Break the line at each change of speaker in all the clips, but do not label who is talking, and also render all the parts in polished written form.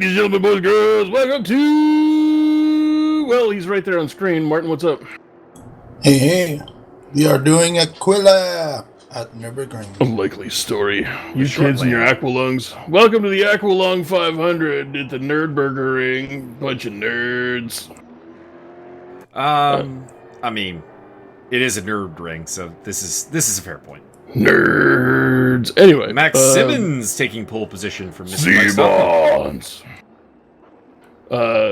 Ladies and gentlemen, boys and girls, welcome to... Well, he's right there on screen. Martin, what's up?
Hey, we are doing Aquila at Nürburgring.
Unlikely story. You kids and your Aqualungs. Welcome to the Aqualung 500 at the Nürburgring. Bunch of nerds.
I mean, it is a Nürburgring, so this is a fair point.
Nerds. Anyway,
Max Simmons taking pole position from Mr. Mike Stockton.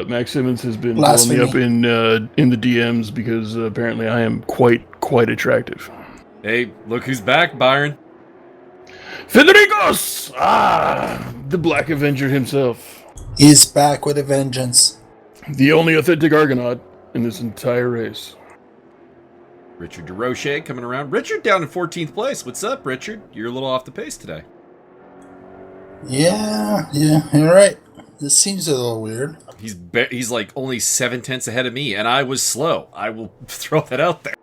Max Simmons has been blowing me up in the DMs because apparently I am quite attractive.
Hey, look who's back, Byron.
Federicos! The Black Avenger himself.
He's back with a vengeance.
The only authentic Argonaut in this entire race.
Richard DeRoche coming around. Richard down in 14th place. What's up, Richard? You're a little off the pace today.
Yeah, you're right. This seems a little weird.
He's like only 7/10 ahead of me, and I was slow. I will throw that out there.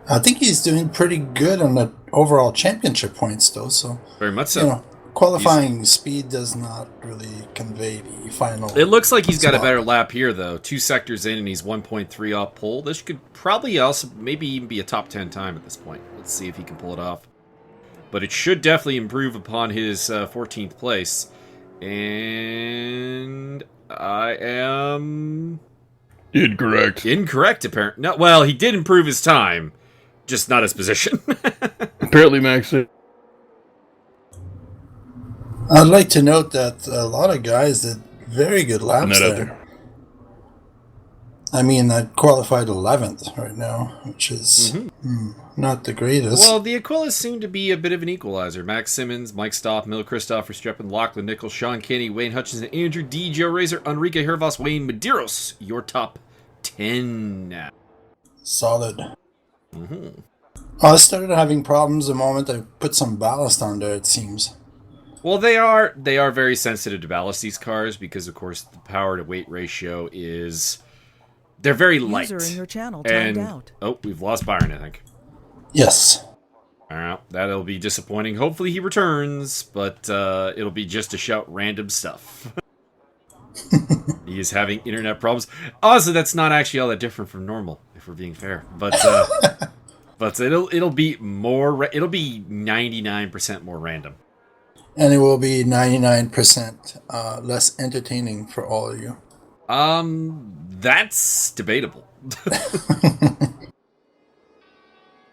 I think he's doing pretty good on the overall championship points, though. So
very much so.
You know, qualifying speed does not really convey the final.
It looks like he's got a better lap here, though. 2 sectors in, and he's 1.3 off pole. This could probably also maybe even be a top 10 time at this point. Let's see if he can pull it off. But it should definitely improve upon his 14th place. And I am... Incorrect, apparently. No, well, he did improve his time, just not his position.
Apparently, Max...
I'd like to note that a lot of guys did very good laps there. I mean, I qualified 11th right now, which is not the greatest.
Well, the Aquila seem to be a bit of an equalizer. Max Simmons, Mike Stoffmill, Christoph Verstappen, Lachlan Nichols, Sean Kenny, Wayne Hutchinson, Andrew D, Joe Razor, Enrique Hervas, Wayne Medeiros. Your top 10 now.
Solid. I started having problems the moment I put some ballast on there, it seems.
Well, they are very sensitive to ballast, these cars, because, of course, the power-to-weight ratio is... They're very light.
User in your channel timed out.
Oh, we've lost Byron, I think.
Yes.
All right, that'll be disappointing. Hopefully he returns, but it'll be just to shout random stuff. He is having internet problems. Also, that's not actually all that different from normal, if we're being fair. But but it'll be more. It'll be 99% more random.
And it will be 99% less entertaining for all of you.
That's debatable.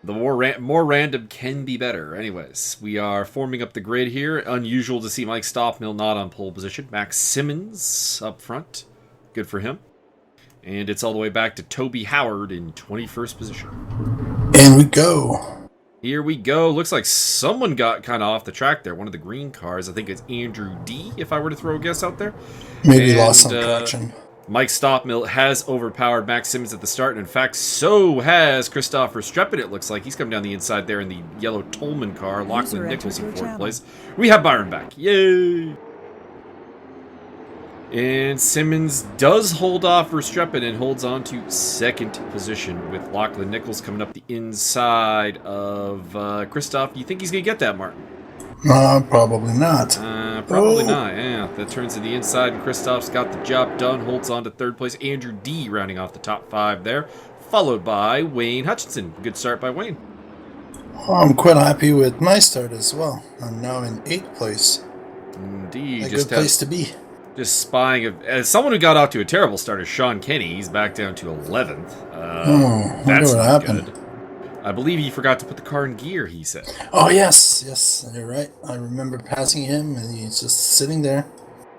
The more random can be better. Anyways, we are forming up the grid here. Unusual to see Mike Stoffmill not on pole position. Max Simmons up front. Good for him. And it's all the way back to Toby Howard in 21st position.
And we go.
Here we go. Looks like someone got kind of off the track there. One of the green cars. I think it's Andrew D, if I were to throw a guess out there.
Maybe lost some traction.
Mike Stoffmill has overpowered Max Simmons at the start, and in fact, so has Christoph Verstappen. It looks like he's come down the inside there in the yellow Tolman car. Lachlan Nichols in 4th place. We have Byron back. Yay! And Simmons does hold off Verstappen and holds on to 2nd position with Lachlan Nichols coming up the inside of Christoph. Do you think he's going to get that, Martin?
Probably not.
Probably not, yeah. That turns to the inside, and Christoph's got the job done, holds on to 3rd place. Andrew D rounding off the top 5 there, followed by Wayne Hutchinson. Good start by Wayne.
I'm quite happy with my start as well. I'm now in 8th place.
Indeed.
A good place to be.
Just spying. As someone who got off to a terrible start is Sean Kenny. He's back down to 11th.
That's what happened.
Good. I believe he forgot to put the car in gear, he said.
Oh, yes, you're right. I remember passing him, and he's just sitting there.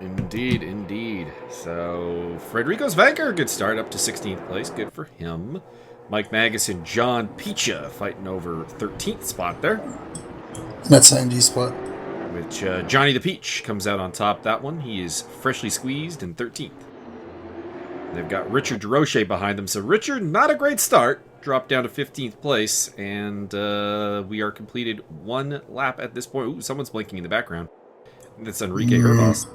Indeed. So, Frederico Zvanker, good start, up to 16th place. Good for him. Mike Magus and John Picha fighting over 13th spot there.
That's an NG spot.
Which Johnny the Peach comes out on top that one. He is freshly squeezed in 13th. They've got Richard DeRoche behind them. So, Richard, not a great start. Dropped down to 15th place, and we are completed 1 lap at this point. Ooh, someone's blinking in the background. That's Enrique Hervas.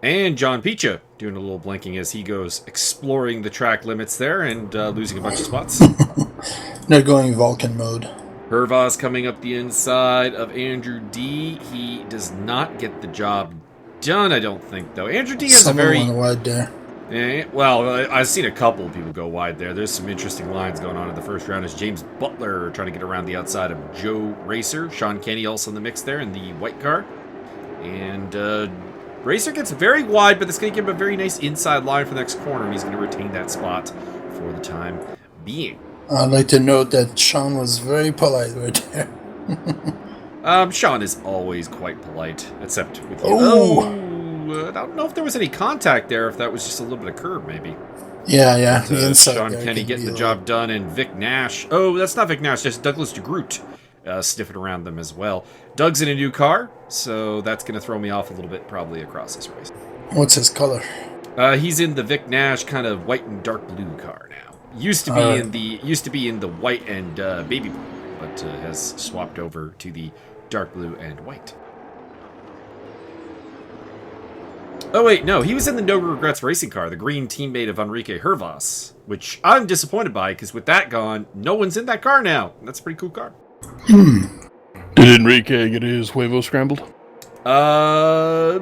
And John Picha doing a little blinking as he goes exploring the track limits there and losing a bunch of spots.
They're going Vulcan mode.
Hervas coming up the inside of Andrew D. He does not get the job done, I don't think, though. Andrew D has
Someone
a very...
went wide there.
Well, I've seen a couple of people go wide there. There's some interesting lines going on in the first round as James Butler trying to get around the outside of Joe Racer. Sean Kenny also in the mix there in the white car. And Racer gets very wide, but that's going to give him a very nice inside line for the next corner, and he's going to retain that spot for the time being.
I'd like to note that Sean was very polite right there.
Sean is always quite polite, except with you.
Oh!
I don't know if there was any contact there, if that was just a little bit of curb, maybe.
Yeah.
But,
The inside
Sean
there
Kenny
can
getting
be
the job done, and Vic Nash. Oh, that's not Vic Nash, just Douglas DeGroot sniffing around them as well. Doug's in a new car, so that's going to throw me off a little bit probably across this race.
What's his color?
He's in the Vic Nash kind of white and dark blue car now. Used to be in the white and baby blue, but has swapped over to the dark blue and white. Oh, wait, no. He was in the No Regrets racing car, the green teammate of Enrique Hervas, which I'm disappointed by, because with that gone, no one's in that car now. That's a pretty cool car.
Did Enrique get his huevo scrambled?
Not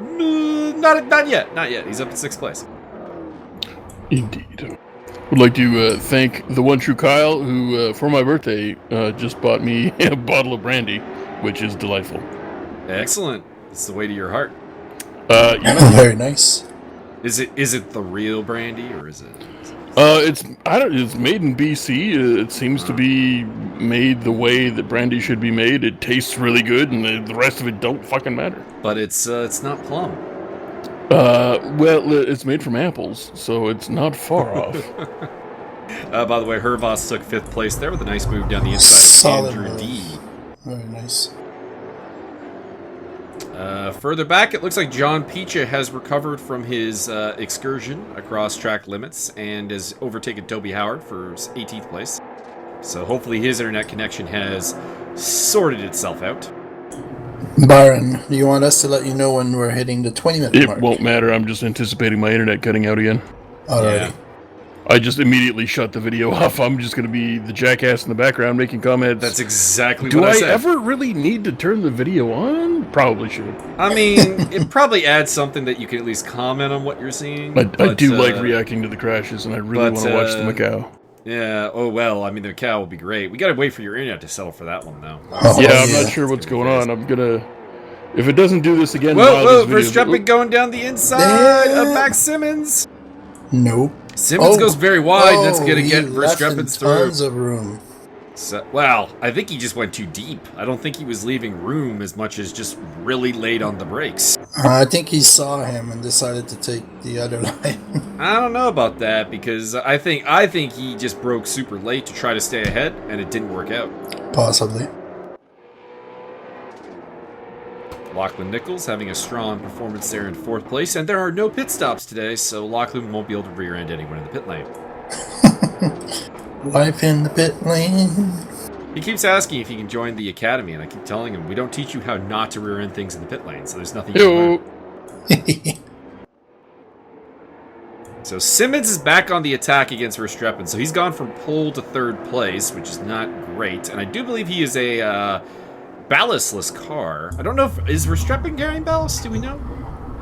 yet. Not yet. He's up to 6th place.
Indeed. Would like to thank the one true Kyle, who, for my birthday, just bought me a bottle of brandy, which is delightful.
Excellent. It's the way to your heart.
Very nice.
Is it the real brandy, or is it?
It's made in BC. It seems to be made the way that brandy should be made. It tastes really good, and the rest of it don't fucking matter.
But it's not plum.
Well, it's made from apples, so it's not far off.
By the way, Hervas took 5th place there with a nice move down the inside
Solid
of Andrew
move.
D.
Very nice.
Further back, it looks like John Picha has recovered from his excursion across track limits and has overtaken Toby Howard for 18th place. So hopefully his internet connection has sorted itself out.
Byron, do you want us to let you know when we're hitting the 20-minute mark?
It won't matter. I'm just anticipating my internet cutting out again.
Alrighty.
Yeah.
I just immediately shut the video off. I'm just going to be the jackass in the background making comments.
That's exactly
Do
what I
I
said.
ever really need to turn the video on? Probably should.
I mean, it probably adds something that you can at least comment on what you're seeing.
I
but,
do like reacting to the crashes, and I really want to watch the Macau.
Yeah, oh well, I mean, the Macau will be great. We gotta wait for your internet to settle for that one, though.
Oh,
Yeah, I'm not sure what's going on. I'm going to... If it doesn't do this again...
Whoa, Verstappen going down the inside of Max Simmons.
Nope.
Simmons goes very wide. That's going to
he
get
left in
Verstappen's through.
tons of room.
So, well, I think he just went too deep. I don't think he was leaving room as much as just really laid on the brakes.
I think he saw him and decided to take the other line.
I don't know about that, because I think he just broke super late to try to stay ahead, and it didn't work out.
Possibly.
Lachlan Nichols having a strong performance there in 4th place, and there are no pit stops today, so Lachlan won't be able to rear-end anyone in the pit lane.
Wife in the pit lane.
He keeps asking if he can join the academy, and I keep telling him, we don't teach you how not to rear-end things in the pit lane, so there's nothing you can learn. So Simmons is back on the attack against Verstappen, so he's gone from pole to 3rd place, which is not great, and I do believe he is a ballastless car. I don't know if... Is Verstappen carrying ballast? Do we know?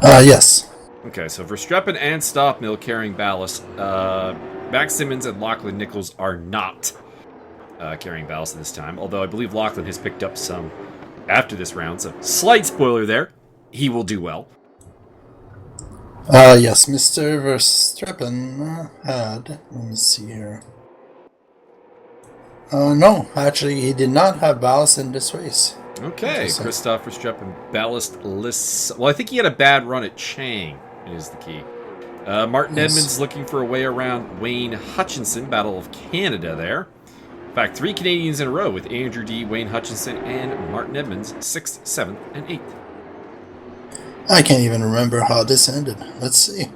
Yes.
Okay, so Verstappen and Stoffmill carrying ballast. Max Simmons and Lachlan Nichols are not carrying ballast this time, although I believe Lachlan has picked up some after this round, so slight spoiler there. He will do well.
Yes, Mr. Verstappen had... Let me see here. No, actually, he did not have ballast in this race.
Okay, Christoph Verstappen ballastless. Well, I think he had a bad run at Chang, is the key. Martin Edmonds looking for a way around Wayne Hutchinson, Battle of Canada there. In fact, 3 Canadians in a row with Andrew D., Wayne Hutchinson, and Martin Edmonds, 6th, 7th, and 8th.
I can't even remember how this ended. Let's see.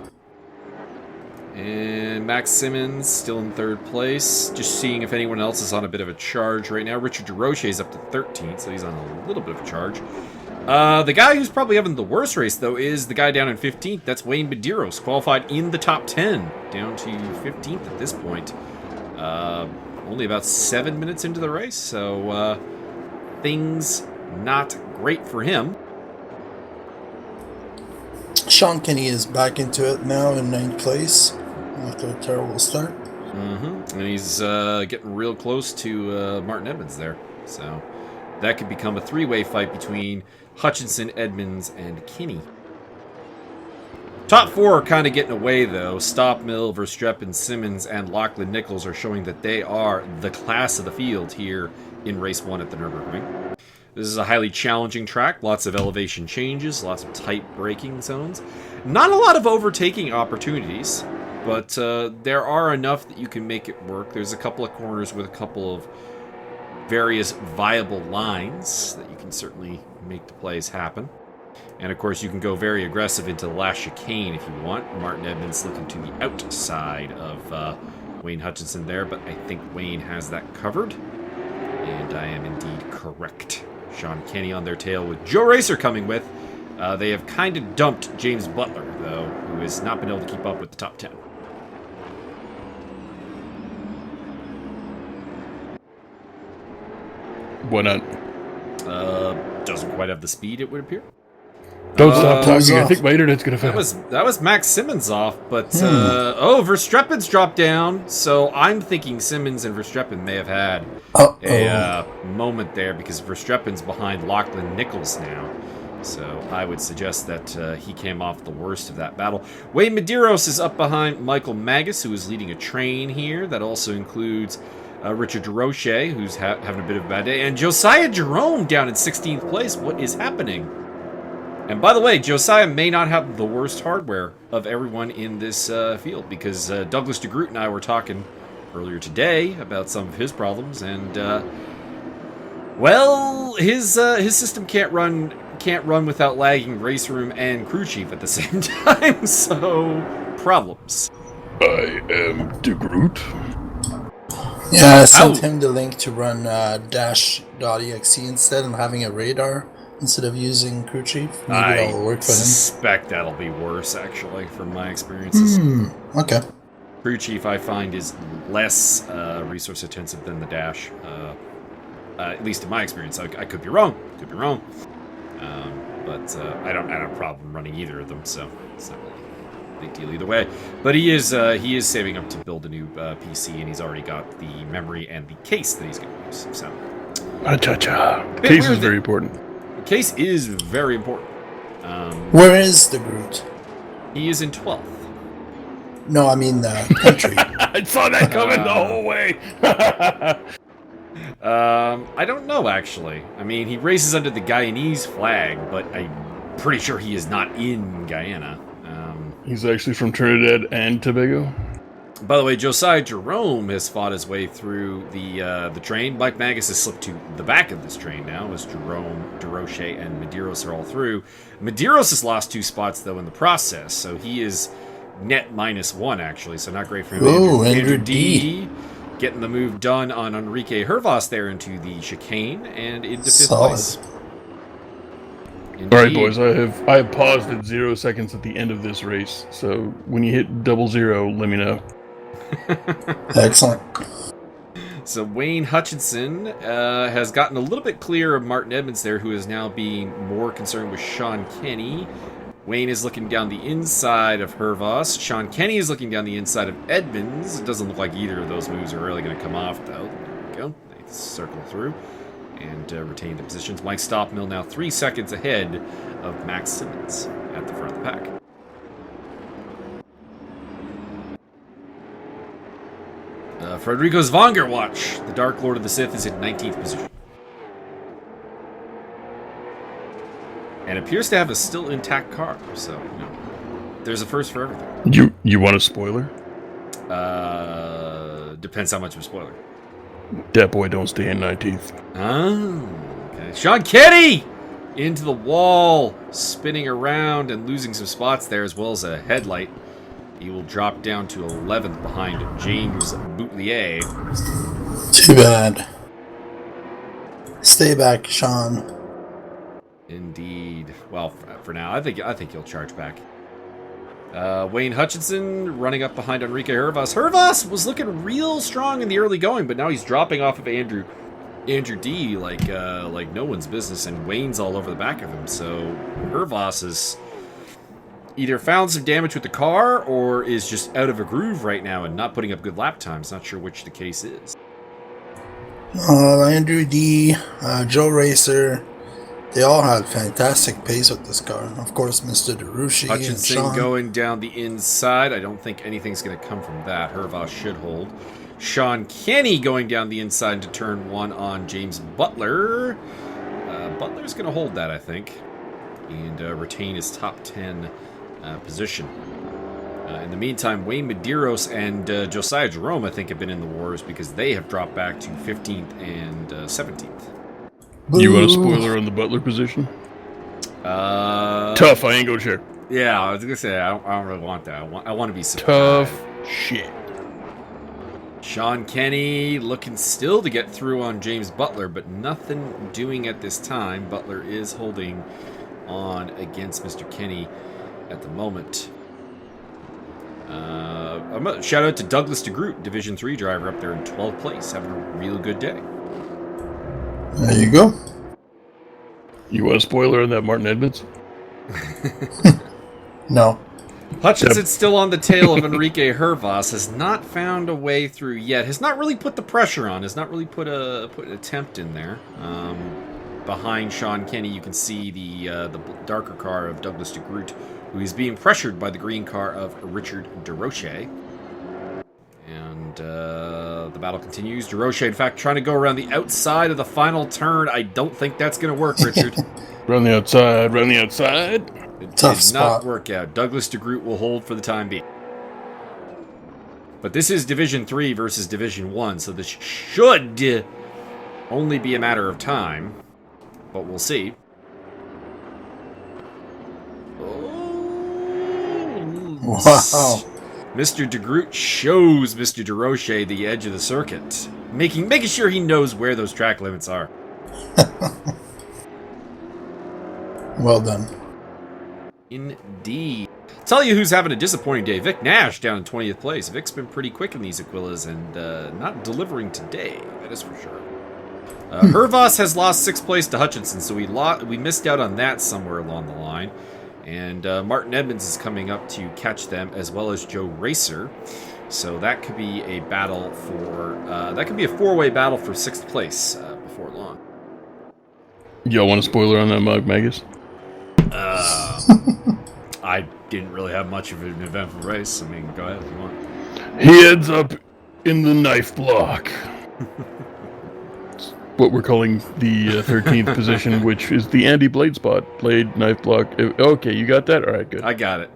And Max Simmons still in 3rd place. Just seeing if anyone else is on a bit of a charge right now. Richard DeRoche is up to 13th, so he's on a little bit of a charge. The guy who's probably having the worst race, though, is the guy down in 15th. That's Wayne Medeiros, qualified in the top 10, down to 15th at this point. Only about 7 minutes into the race, so things not great for him.
Sean Kenny is back into it now in 9th place after a terrible start.
And he's getting real close to Martin Edmonds there. So that could become a three-way fight between Hutchinson, Edmonds, and Kinney. Top four are kind of getting away, though. Stoppmill, Verstappen, Simmons, and Lachlan Nichols are showing that they are the class of the field here in Race 1 at the Nürburgring. This is a highly challenging track. Lots of elevation changes, lots of tight braking zones. Not a lot of overtaking opportunities, but there are enough that you can make it work. There's a couple of corners with a couple of various viable lines that you can certainly make the plays happen. And of course, you can go very aggressive into the last chicane if you want. Martin Edmonds looking to the outside of Wayne Hutchinson there, but I think Wayne has that covered. And I am indeed correct. Sean Kenny on their tail with Joe Racer coming with. They have kind of dumped James Butler, though, who has not been able to keep up with the top 10.
Why not?
Doesn't quite have the speed, it would appear.
Don't stop talking. I think my internet's gonna fail.
That was Max Simmons off, but Verstappen's dropped down. So I'm thinking Simmons and Verstappen may have had a moment there because Verstappen's behind Lachlan Nichols now. So I would suggest that he came off the worst of that battle. Wayne Medeiros is up behind Michael Magus, who is leading a train here. That also includes Richard DeRoche, who's having a bit of a bad day, and Josiah Jerome down in 16th place. What is happening? And by the way, Josiah may not have the worst hardware of everyone in this field, because Douglas DeGroot and I were talking earlier today about some of his problems, and his system can't run without lagging Raceroom and Crew Chief at the same time. So problems.
I am DeGroot.
Yeah, I sent him the link to run dash.exe instead and having a radar instead of using Crew Chief. Maybe that'll work for him. I
suspect that'll be worse, actually, from my experiences.
Okay.
Crew Chief, I find, is less resource intensive than the dash. At least in my experience. I could be wrong. But I don't have a problem running either of them, so it's not really a big deal either way. But he is saving up to build a new PC, and he's already got the memory and the case that he's going to use. So,
case is very important.
The case is very important.
Where is the Groot?
He is in 12th.
No, I mean the country.
I saw that coming the whole way.
I don't know, actually. I mean, he races under the Guyanese flag, but I'm pretty sure he is not in Guyana.
He's actually from Trinidad and Tobago.
By the way, Josiah Jerome has fought his way through the train. Mike Magus has slipped to the back of this train now, as Jerome, DeRoche, and Medeiros are all through. Medeiros has lost 2 spots, though, in the process, so he is net -1, actually, so not great for him.
Andrew D.
Getting the move done on Enrique Hervas there into the chicane and into 5th
Solid.
place.
Indeed. All right, boys. I have paused at 0 seconds at the end of this race, so when you hit 00, let me know.
Excellent.
So Wayne Hutchinson has gotten a little bit clear of Martin Edmonds there, who is now being more concerned with Sean Kenny. Wayne is looking down the inside of Hervas. Sean Kenny is looking down the inside of Edmonds. It doesn't look like either of those moves are really going to come off, though. There we go. They circle through and retain the positions. Mike Stoppmill now 3 seconds ahead of Max Simmons at the front of the pack. Frederico Zvangerwatch, the Dark Lord of the Sith, is in 19th position. And appears to have a still intact car, so, there's a first for everything.
You want a spoiler?
Depends how much of a spoiler.
That boy don't stay in 19th.
Oh, okay. Sean Kenny! Into the wall, spinning around and losing some spots there, as well as a headlight. He will drop down to 11th behind James Boutelier.
Too bad. Stay back, Sean.
Indeed. Well, for now, I think he'll charge back. Wayne Hutchinson running up behind Enrique Hervas. Hervas was looking real strong in the early going, but now he's dropping off of Andrew Andrew D like no one's business, and Wayne's all over the back of him. So Hervas has either found some damage with the car or is just out of a groove right now and not putting up good lap times. Not sure which the case is.
Andrew D, Joe Racer, they all had fantastic pace with this car. Of course, Mr. DeRushi and
Hutchinson
Sean.
going down the inside. I don't think anything's going to come from that. Hervas should hold. Sean Kenny going down the inside into turn 1 on James Butler. Butler's going to hold that, I think, and retain his top 10 position. In the meantime, Wayne Medeiros and Josiah Jerome, I think, have been in the wars because they have dropped back to 15th and 17th.
You want a spoiler on the Butler position? Tough, I ain't gonna check.
Yeah, I was going to say, I don't really want that. I want to be
tough shit.
Sean Kenny looking still to get through on James Butler, but nothing doing at this time. Butler is holding on against Mr. Kenny at the moment. Shout out to Douglas DeGroot, Division 3 driver up there in 12th place, having a real good day.
There you go.
You want a spoiler on that Martin Edmonds?
No.
Hutchinson's still on the tail of Enrique Hervas, has not found a way through yet, has not really put the pressure on, has not really put an attempt in there. Behind Sean Kenny, you can see the darker car of Douglas DeGroot, who is being pressured by the green car of Richard DeRoche. And the battle continues. DeRoche, in fact, trying to go around the outside of the final turn. I don't think that's going to work, Richard.
Run the outside, run the outside.
It
Tough
did
spot.
not work out. Douglas DeGroot will hold for the time being. But this is Division 3 versus Division 1, so this should only be a matter of time. But we'll see.
Wow.
Mr. DeGroot shows Mr. DeRoche the edge of the circuit, making sure he knows where those track limits are.
Well done.
Indeed. Tell you who's having a disappointing day. Vic Nash down in 20th place. Vic's been pretty quick in these Aquilas and not delivering today, that is for sure. Hervas has lost 6th place to Hutchinson, so we missed out on that somewhere along the line. And Martin Edmonds is coming up to catch them, as well as Joe Racer. So that could be a battle for that could be a 4-way battle for 6th place before long.
Y'all want a spoiler on that Mug Magus?
I didn't really have much of an eventful race. I mean, go ahead if you want.
He ends up in the knife block. What we're calling the 13th position, which is the Andy Blade spot. Blade, knife block. Okay, you got that? All right, good.
I got it.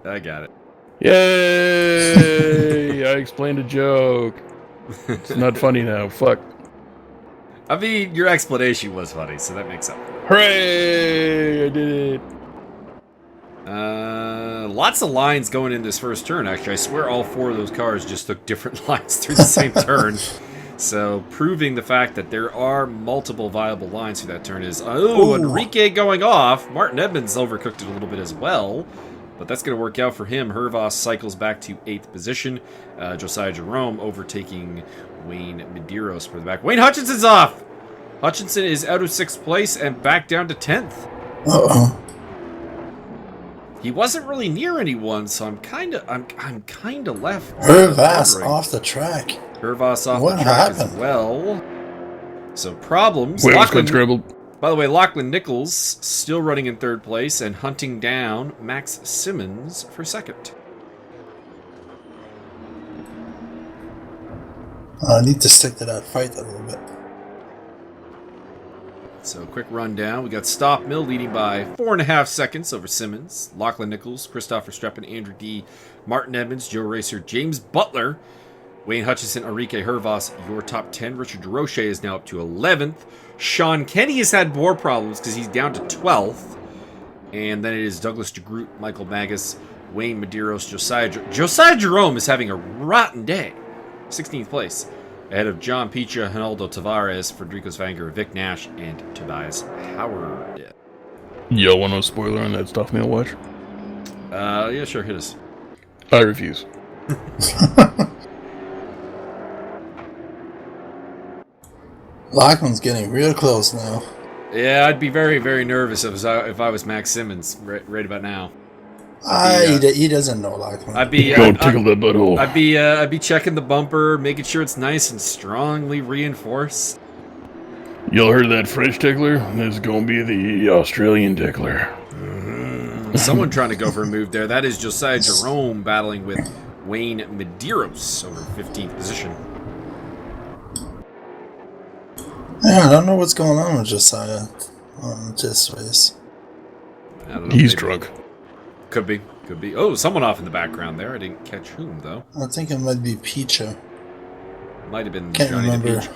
Yay! I explained a joke. It's not funny now. Fuck.
I mean, your explanation was funny, so that makes up.
Hooray! I did it.
Lots of lines going in this first turn, actually. I swear all 4 of those cars just took different lines through the same turn. So, proving the fact that there are multiple viable lines through that turn is... Oh, Enrique going off. Martin Edmonds overcooked it a little bit as well. But that's going to work out for him. Hervas cycles back to 8th position. Josiah Jerome overtaking Wayne Medeiros for the back. Wayne Hutchinson's off! Hutchinson is out of 6th place and back down to 10th.
Uh-oh.
He wasn't really near anyone, so I'm kind of left.
Hervas off the track.
Hervas off
What
the track
happened?
as well. So problems.
Wheels got scrambled.
By the way, Lachlan Nichols still running in 3rd place and hunting down Max Simmons for 2nd.
I need to stick to that fight a little bit.
So, quick rundown. We got Stop Mill leading by 4.5 seconds over Simmons. Lachlan Nichols, Christopher Streppen, Andrew D., Martin Edmonds, Joe Racer, James Butler, Wayne Hutchinson, Enrique Hervas, your top 10. Richard DeRoche is now up to 11th. Sean Kenny has had more problems because he's down to 12th. And then it is Douglas DeGroot, Michael Magus, Wayne Medeiros, Josiah Jerome is having a rotten day. 16th place. Ahead of John Picha, Hinaldo Tavares, Federico Svanger, Vic Nash, and Tobias Howard.
Y'all want a spoiler on that Stuff Mail watch?
Yeah, sure, hit us.
I refuse.
Lachlan's getting real close now.
Yeah, I'd be very, very nervous if I was Max Simmons right about now.
He doesn't know Lachlan.
I'd be
Don't tickle that butthole.
I'd be checking the bumper, making sure it's nice and strongly reinforced.
Y'all heard of that French tickler? This is gonna be the Australian tickler.
Someone trying to go for a move there. That is Josiah Jerome battling with Wayne Medeiros over 15th position.
Yeah, I don't know what's going on with Josiah on this race.
I don't know,
He's
maybe.
drunk.
Could be. Oh, someone off in the background there. I didn't catch whom, though.
I think it might be Peacha.
Might have been
Can't
Johnny
remember.
the Peach.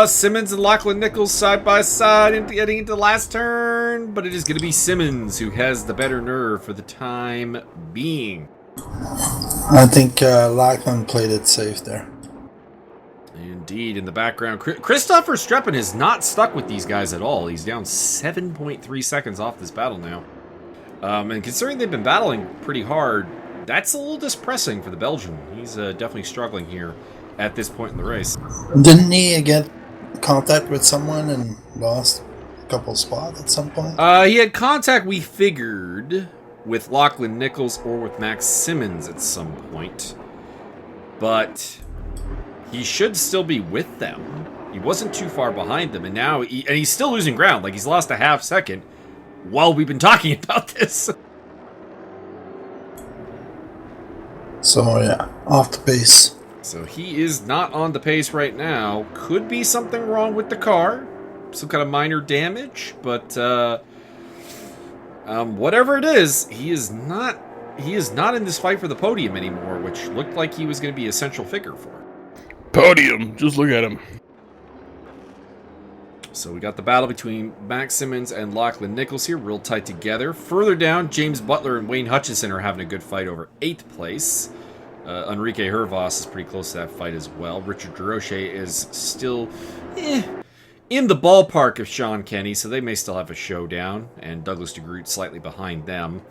Simmons and Lachlan Nichols side by side getting into the last turn, but it is going to be Simmons who has the better nerve for the time being.
I think Lachlan played it safe there.
Indeed, in the background, Christopher Streppen is not stuck with these guys at all. He's down 7.3 seconds off this battle now. And considering they've been battling pretty hard, that's a little depressing for the Belgian. He's definitely struggling here at this point in the race.
Didn't he get contact with someone and lost a couple spots at some point?
He had contact, we figured, with Lachlan Nichols or with Max Simmons at some point. But he should still be with them. He wasn't too far behind them, and now he's still losing ground. Like, he's lost a half second while we've been talking about this.
So, yeah, off the pace.
So he is not on the pace right now. Could be something wrong with the car. Some kind of minor damage, but whatever it is, he is not in this fight for the podium anymore, which looked like he was going to be a central figure for.
Podium. Just look at him.
So we got the battle between Max Simmons and Lachlan Nichols here, real tight together. Further down, James Butler and Wayne Hutchinson are having a good fight over 8th place. Enrique Hervas is pretty close to that fight as well. Richard Durocher is still in the ballpark of Sean Kenny, so they may still have a showdown. And Douglas DeGroot slightly behind them.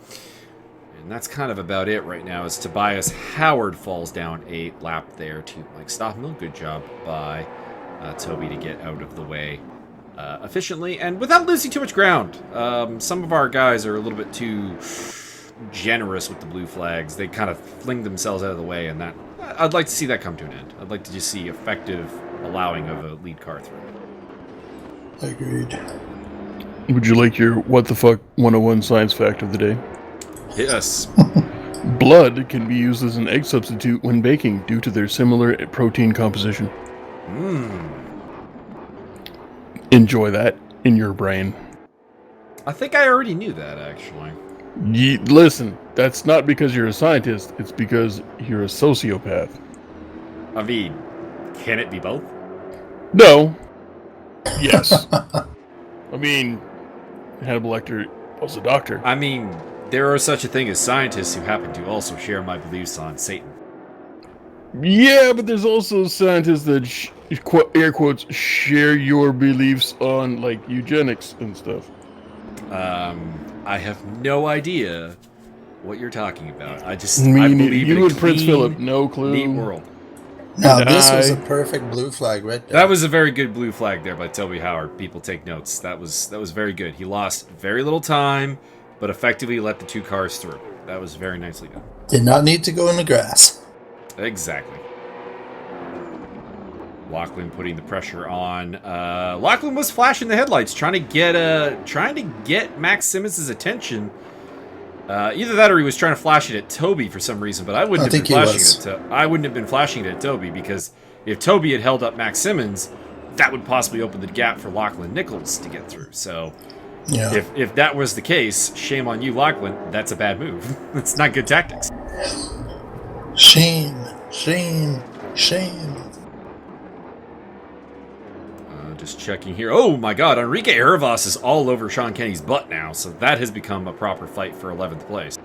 And that's kind of about it right now, as Tobias Howard falls down a lap there to Mike Stoffmill. Good job by Toby to get out of the way efficiently and without losing too much ground. Some of our guys are a little bit too generous with the blue flags. They kind of fling themselves out of the way, and that I'd like to see that come to an end. I'd like to just see effective allowing of a lead car through.
Agreed.
Would you like your what the fuck 101 science fact of the day?
Yes.
Blood can be used as an egg substitute when baking due to their similar protein composition. Enjoy that in your brain.
I think I already knew that, actually.
Listen, that's not because you're a scientist. It's because you're a sociopath.
I mean, can it be both?
No. Yes. I mean, Hannibal Lecter was a doctor.
I mean, there are such a thing as scientists who happen to also share my beliefs on Satan.
Yeah, but there's also scientists that, air quotes, share your beliefs on, like, eugenics and stuff.
I have no idea what you're talking about. I
Me
believe
you
in a
and Prince
clean,
Philip, no clue.
neat world.
Now, this was a perfect blue flag right there.
That was a very good blue flag there by Toby Howard. People take notes. That was very good. He lost very little time, but effectively let the two cars through. That was very nicely done.
Did not need to go in the grass.
Exactly. Lachlan putting the pressure on. Lachlan was flashing the headlights, trying to get Max Simmons' attention. Either that or he was trying to flash it at Toby for some reason, but I wouldn't have been flashing it at Toby, because if Toby had held up Max Simmons, that would possibly open the gap for Lachlan Nichols to get through. So
Yeah.
if that was the case, shame on you, Lachlan. That's a bad move. That's not good tactics.
Shame. Shame. Shame.
Just checking here. Oh my god, Enrique Hervas is all over Sean Kenny's butt now, so that has become a proper fight for 11th place.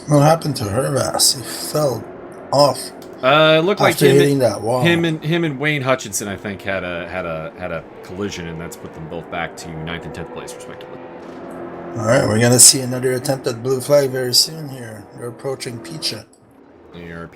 What happened to Hervas? He fell off.
It looked like
after hitting that wall.
him and Wayne Hutchinson, I think, had a collision, and that's put them both back to 9th and 10th place, respectively.
All right, we're going to see another attempt at blue flag very soon here. They're approaching Peacha.
They are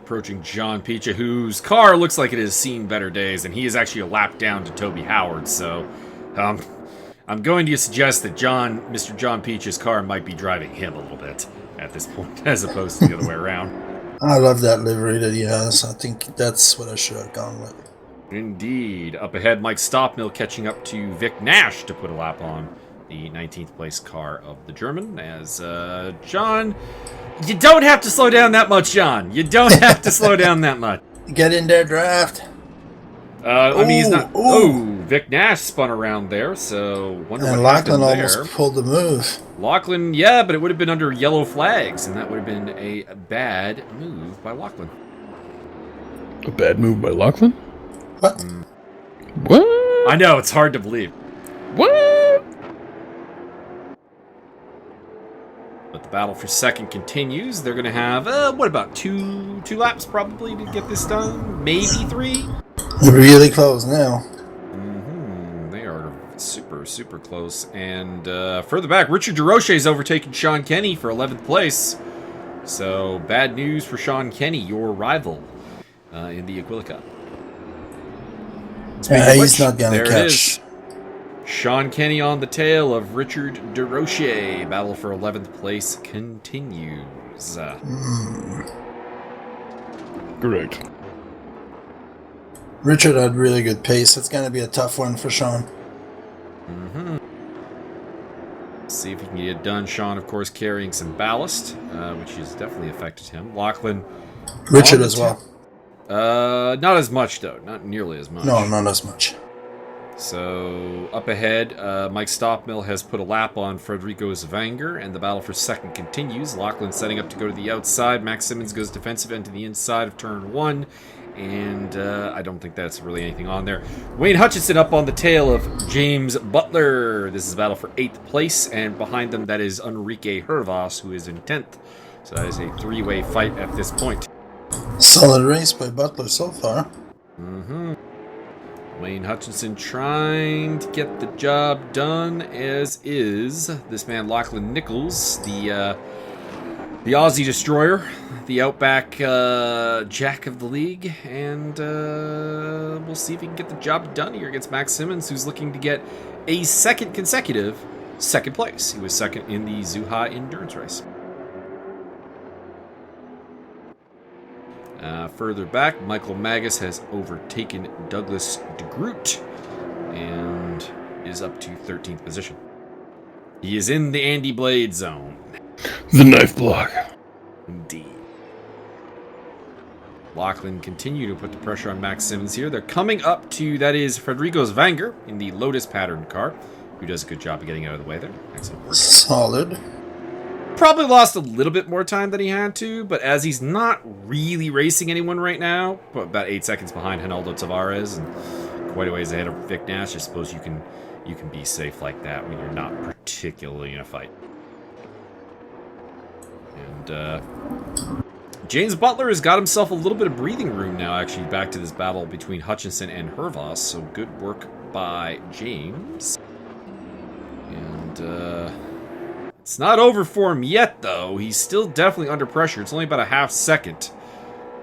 approaching John Picha, whose car looks like it has seen better days, and he is actually a lap down to Toby Howard. So, I'm going to suggest that Mr. John Picha's car might be driving him a little bit at this point, as opposed to the other way around.
I love that livery that he has. I think that's what I should have gone with.
Indeed. Up ahead, Mike Stoppmill catching up to Vic Nash to put a lap on the 19th place car of the German. As John, you don't have to slow down that much, John. You don't have to slow down that much.
Get in there, draft.
I mean, he's not. Oh, Vic Nash spun around there, so wonder
and
what happened
Lachlan
there.
almost pulled the move.
Lachlan, yeah, but it would have been under yellow flags, and that would have been a bad move by Lachlan.
A bad move by Lachlan?
What?
What?
I know, it's hard to believe.
What?
But the battle for second continues. They're going to have, what about two laps probably to get this done? Maybe 3?
They're really close now.
They are super, super close. And further back, Richard DeRoche's overtaken Sean Kenny for 11th place. So, bad news for Sean Kenny, your rival in the Aquila Cup.
He's not going to catch.
It is. Sean Kenny on the tail of Richard DeRoche. Battle for 11th place continues.
Correct.
Richard had really good pace. It's going to be a tough one for Sean.
See if he can get it done. Sean, of course, carrying some ballast, which has definitely affected him. Lachlan.
Richard as well.
Not as much, though. Not nearly as much.
No, not as much.
So, up ahead, Mike Stoppmill has put a lap on Federico Zvanger, and the battle for second continues. Lachlan setting up to go to the outside. Max Simmons goes defensive end to the inside of turn 1, and I don't think that's really anything on there. Wayne Hutchinson up on the tail of James Butler. This is a battle for 8th place, and behind them, that is Enrique Hervas, who is in 10th. So that is a 3-way fight at this point.
Solid race by Butler so far.
Wayne Hutchinson trying to get the job done, as is this man Lachlan Nichols, the Aussie destroyer, the Outback Jack of the league, and we'll see if he can get the job done here against Max Simmons, who's looking to get a second consecutive second place. He was second in the Zuha endurance race. Further back, Michael Magus has overtaken Douglas DeGroot and is up to 13th position. He is in the Andy Blade zone.
The knife block.
Indeed. Lachlan continue to put the pressure on Max Simmons here. They're coming up to, that is, Federico Zvanger in the Lotus pattern car, who does a good job of getting out of the way there. Excellent work.
Solid.
Probably lost a little bit more time than he had to, but as he's not really racing anyone right now, about 8 seconds behind Ronaldo Tavares and quite a ways ahead of Vic Nash, I suppose you can be safe like that when you're not particularly in a fight. And James Butler has got himself a little bit of breathing room now, actually, back to this battle between Hutchinson and Hervas, so good work by James. And it's not over for him yet, though. He's still definitely under pressure. It's only about a half second.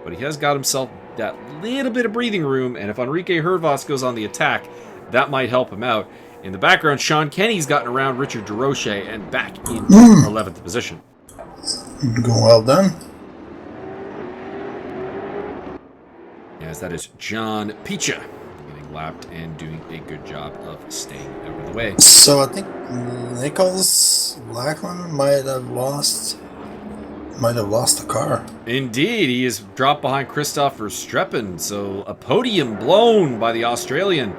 But he has got himself that little bit of breathing room, and if Enrique Hervas goes on the attack, that might help him out. In the background, Sean Kenny's gotten around Richard DeRoche and back in 11th position.
Going well done.
As that is John Picha getting lapped and doing a good job of staying out of the way.
So I think Nichols Lachlan might have lost the car.
Indeed, he is dropped behind Christoph Verstappen, so a podium blown by the Australian.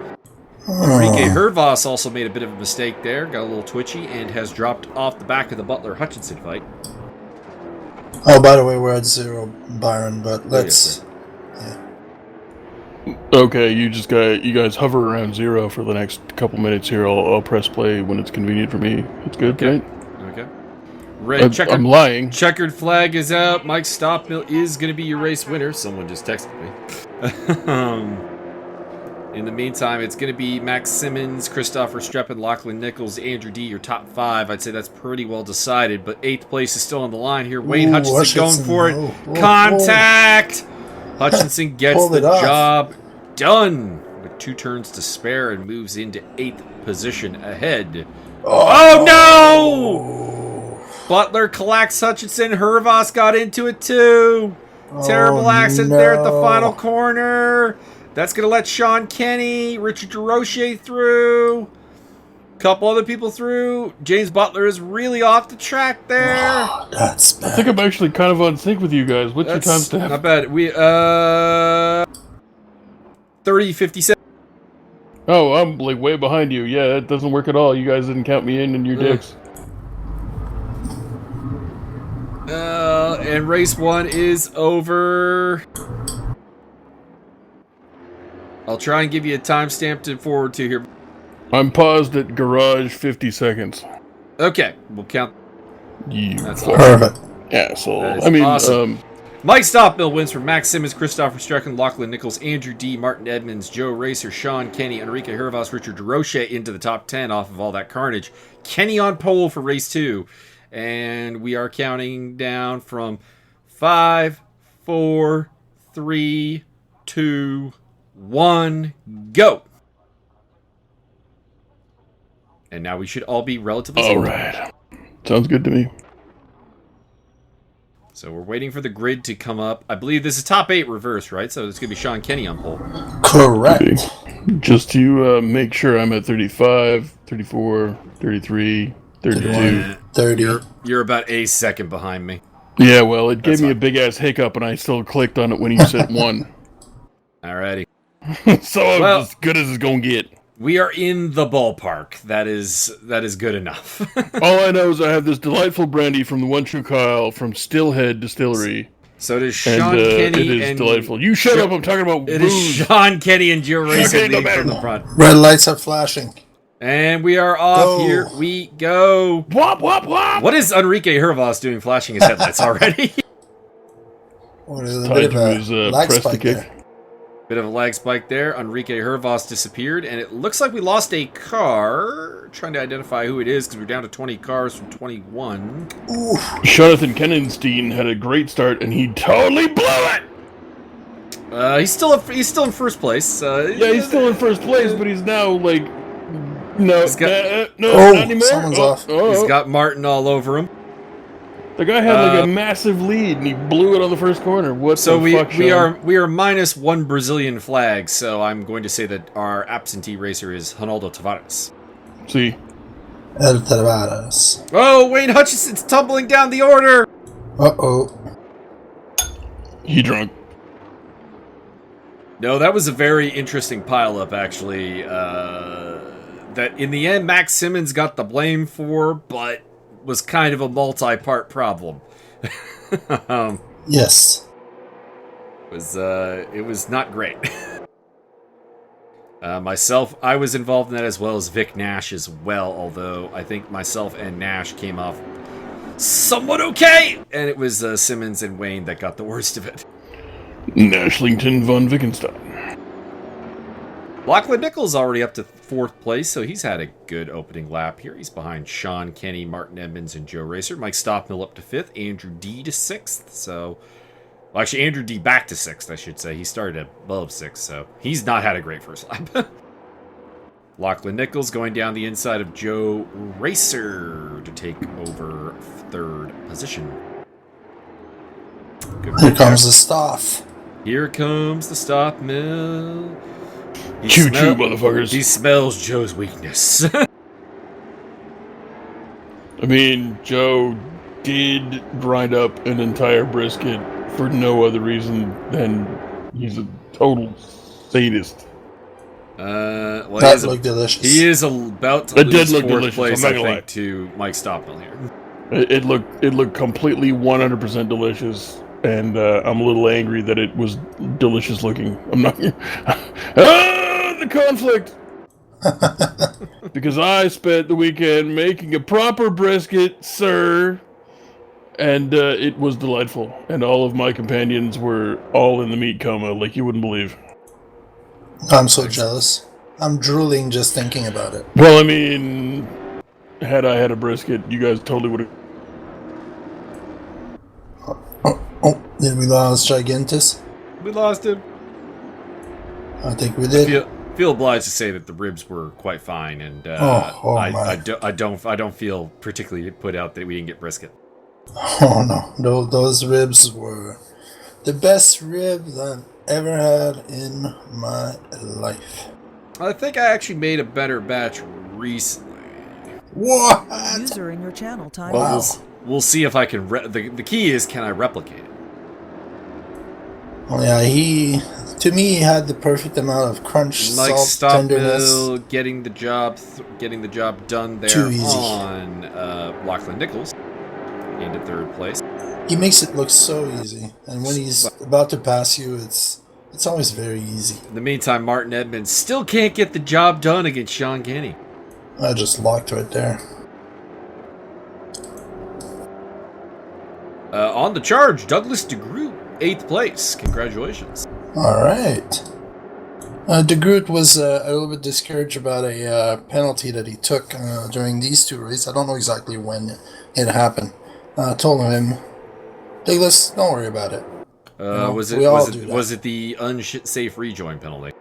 Enrique Hervas also made a bit of a mistake there, got a little twitchy, and has dropped off the back of the Butler-Hutchinson fight.
Oh, by the way, we're at 0, Byron, but let's...
Okay, you guys hover around 0 for the next couple minutes here. I'll press play when it's convenient for me. It's good,
okay.
Right?
Okay. Red checkered,
I'm lying.
Checkered flag is out. Mike Stoppmill is going to be your race winner. Someone just texted me. In the meantime, it's going to be Max Simmons, Christopher Streppen, Lachlan Nichols, Andrew D, your top 5. I'd say that's pretty well decided, but 8th place is still on the line here. Wayne Hutchinson going for it. Contact! Hutchinson gets
Pulled it
the
off.
job done with 2 turns to spare and moves into 8th position ahead. Oh no! Butler collects Hutchinson. Hervas got into it too. Terrible accident there at the final corner. That's going to let Sean Kenny, Richard DeRoche through. Couple other people through. James Butler is really off the track there.
Oh, that's bad.
I think I'm actually kind of on sync with you guys. What's your time stamp?
Not bad. We 30:57.
Oh, I'm like way behind you. Yeah, that doesn't work at all. You guys didn't count me in your dicks.
And race 1 is over. I'll try and give you a timestamp to forward to here.
I'm paused at garage 50 seconds.
Okay, we'll count.
That's
Perfect.
asshole.
That is
I mean,
awesome. Mike Stockmill wins from Max Simmons, Christopher Strecken, Lachlan Nichols, Andrew D., Martin Edmonds, Joe Racer, Sean Kenny, Enrique Hervas, Richard DeRoche into the top 10 off of all that carnage. Kenny on pole for race 2. And we are counting down from 5, 4, 3, 2, 1, go. And now we should all be relatively
all right. Sounds good to me.
So we're waiting for the grid to come up. I believe this is top 8 reverse, right? So it's going to be Sean Kenny on pole.
Correct.
Just to make sure I'm at 35, 34, 33, 32.
30.
You're about a second behind me.
Yeah, well, it gave
That's
me
fine.
a big-ass hiccup, and I still clicked on it when you said 1.
Alrighty.
So I'm
Well-
as good as it's going to get.
We are in the ballpark. That is good enough.
All I know is I have this delightful brandy from the One True Kyle from Stillhead Distillery.
So does
And
Sean Kenny
it is
and
delightful. You shut up, I'm talking about
It is
booze.
Sean Kenny and Joe Racer
Kenny,
leading
no
from the
matter.
front.
Red lights are flashing.
And we are off.
Go.
Here we go.
Wop, wop, wop!
What is Enrique Hervas doing flashing his headlights already?
What is a
Tied
bit of
to
a
his
lag
press to
spike
kick.
there.
Bit of a lag spike there. Enrique Hervas disappeared, and it looks like we lost a car. Trying to identify who it is because we're down to 20 cars from 21.
Ooh.
Jonathan Kennenstein had a great start, and he totally blew it!
He's still in first place.
Yeah, he's still in first place, but he's now, like... No,
He's got-
no,
Oh,
not anymore.
someone's off.
He's got Martin all over him.
The guy had like a massive lead, and he blew it on the first corner. What
So
the
we
fuck, Sean?
we are minus 1 Brazilian flag. So I'm going to say that our absentee racer is Ronaldo Tavares.
See,
El Tavares.
Oh, Wayne Hutchinson's tumbling down the order.
Uh-oh.
he drunk.
No, that was a very interesting pileup, actually. That in the end, Max Simmons got the blame for, but was kind of a multi-part problem.
Yes.
It was not great. Myself, I was involved in that as well as Vic Nash as well, although I think myself and Nash came off somewhat okay, and it was Simmons and Wayne that got the worst of it.
Nashlington von Wittgenstein.
Lachlan Nichols already up to 4th place, so he's had a good opening lap here. He's behind Sean Kenny, Martin Edmonds, and Joe Racer. Mike Stockmill up to 5th, Andrew D to 6th. So, well, actually, Andrew D back to 6th, I should say. He started above 6th, so he's not had a great first lap. Lachlan Nichols going down the inside of Joe Racer to take over 3rd position. Good
Here
work
comes
there.
the staff.
Here comes the stop mill.
Choo-choo, motherfuckers.
He smells Joe's weakness.
I mean, Joe did grind up an entire brisket for no other reason than he's a total sadist.
Well,
That looked delicious.
he is about to
It did
lose
look
4th
delicious,
place,
I'm
I
not gonna
think, to Mike Stockmill here.
It looked completely 100% delicious, and I'm a little angry that it was delicious looking. I'm not... the conflict! Because I spent the weekend making a proper brisket, sir, and it was delightful. And all of my companions were all in the meat coma, like you wouldn't believe.
I'm so jealous. I'm drooling just thinking about it.
Well, I mean, had I had a brisket, you guys totally would have...
Oh, did we lose Gigantus?
We lost him.
I think we did.
Feel obliged to say that the ribs were quite fine, and I don't feel particularly put out that we didn't get brisket.
Oh no, those ribs were the best ribs I've ever had in my life.
I think I actually made a better batch recently.
What?
User in your channel time.
Well,
Wow.
we'll see if I can. The key is, can I replicate it?
Oh yeah, he had the perfect amount of crunch,
Like
salt, tenderness.
Stockmill getting the job done there
Too easy.
on Lachlan Nichols into third place.
He makes it look so easy, and when he's about to pass you, it's always very easy.
In the meantime, Martin Edmonds still can't get the job done against Sean Kenny.
I just locked right there.
On the charge, Douglas DeGroot, 8th place. Congratulations.
All right. De Groot was a little bit discouraged about a penalty that he took during these two races. I don't know exactly when it happened. I told him, Douglas, don't worry about it.
Was it the unsafe rejoin penalty?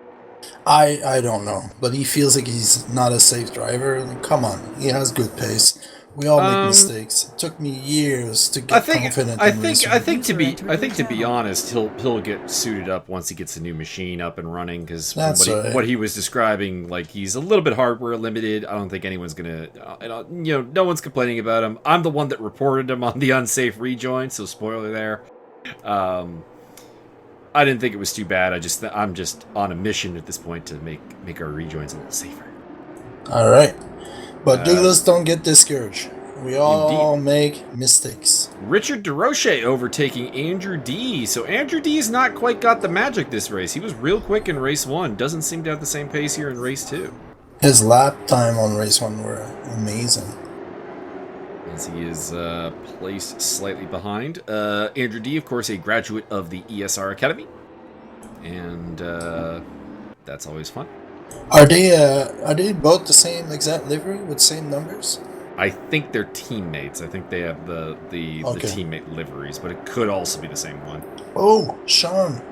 I don't know, but he feels like he's not a safe driver. Like, come on, he has good pace. We all make mistakes. It took me years to get confident.
I think to be honest, he'll get suited up once he gets the new machine up and running. Because what he was describing, like, he's a little bit hardware limited. I don't think anyone's gonna, no one's complaining about him. I'm the one that reported him on the unsafe rejoin, so spoiler there. I didn't think it was too bad. I'm just on a mission at this point to make our rejoins a little safer.
All right. But Douglas, don't get discouraged. We all make mistakes.
Richard DeRoche overtaking Andrew D. So Andrew D has not quite got the magic this race. He was real quick in race 1. Doesn't seem to have the same pace here in race 2.
His lap time on race 1 were amazing.
As he is placed slightly behind. Andrew D, of course, a graduate of the ESR Academy. And that's always fun.
Are they both the same exact livery with same numbers?
I think they're teammates. I think they have the teammate liveries, but it could also be the same one.
Oh, Sean.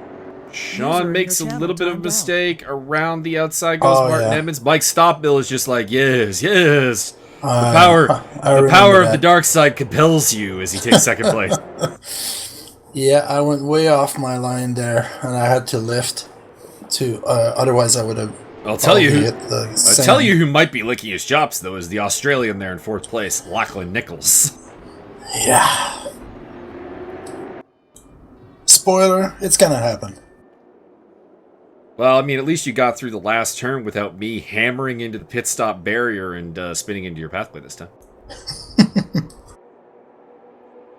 Sean makes a little bit of a mistake. Around the outside goes Martin Edmonds. Mike Stopbill is just like, yes. The power of the dark side compels you as he takes second place.
Yeah, I went way off my line there, and I had to lift to. Otherwise, I would have.
I'll tell you who might be licking his chops, though, is the Australian there in 4th place, Lachlan Nichols.
Yeah. Spoiler, it's gonna happen.
Well, I mean, at least you got through the last turn without me hammering into the pit stop barrier and spinning into your pathway this time.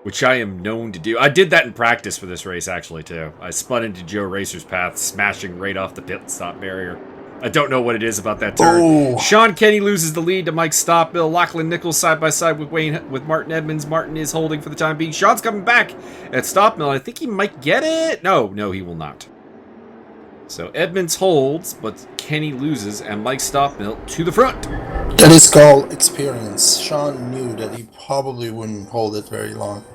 Which I am known to do. I did that in practice for this race, actually, too. I spun into Joe Racer's path, smashing right off the pit stop barrier. I don't know what it is about that turn.
Oh.
Sean Kenny loses the lead to Mike Stopbill. Lachlan Nichols side by side with Martin Edmonds. Martin is holding for the time being. Sean's coming back at Stopmill. I think he might get it. No, he will not. So Edmonds holds, but Kenny loses, and Mike Stopmill to the front.
That is called experience. Sean knew that he probably wouldn't hold it very long,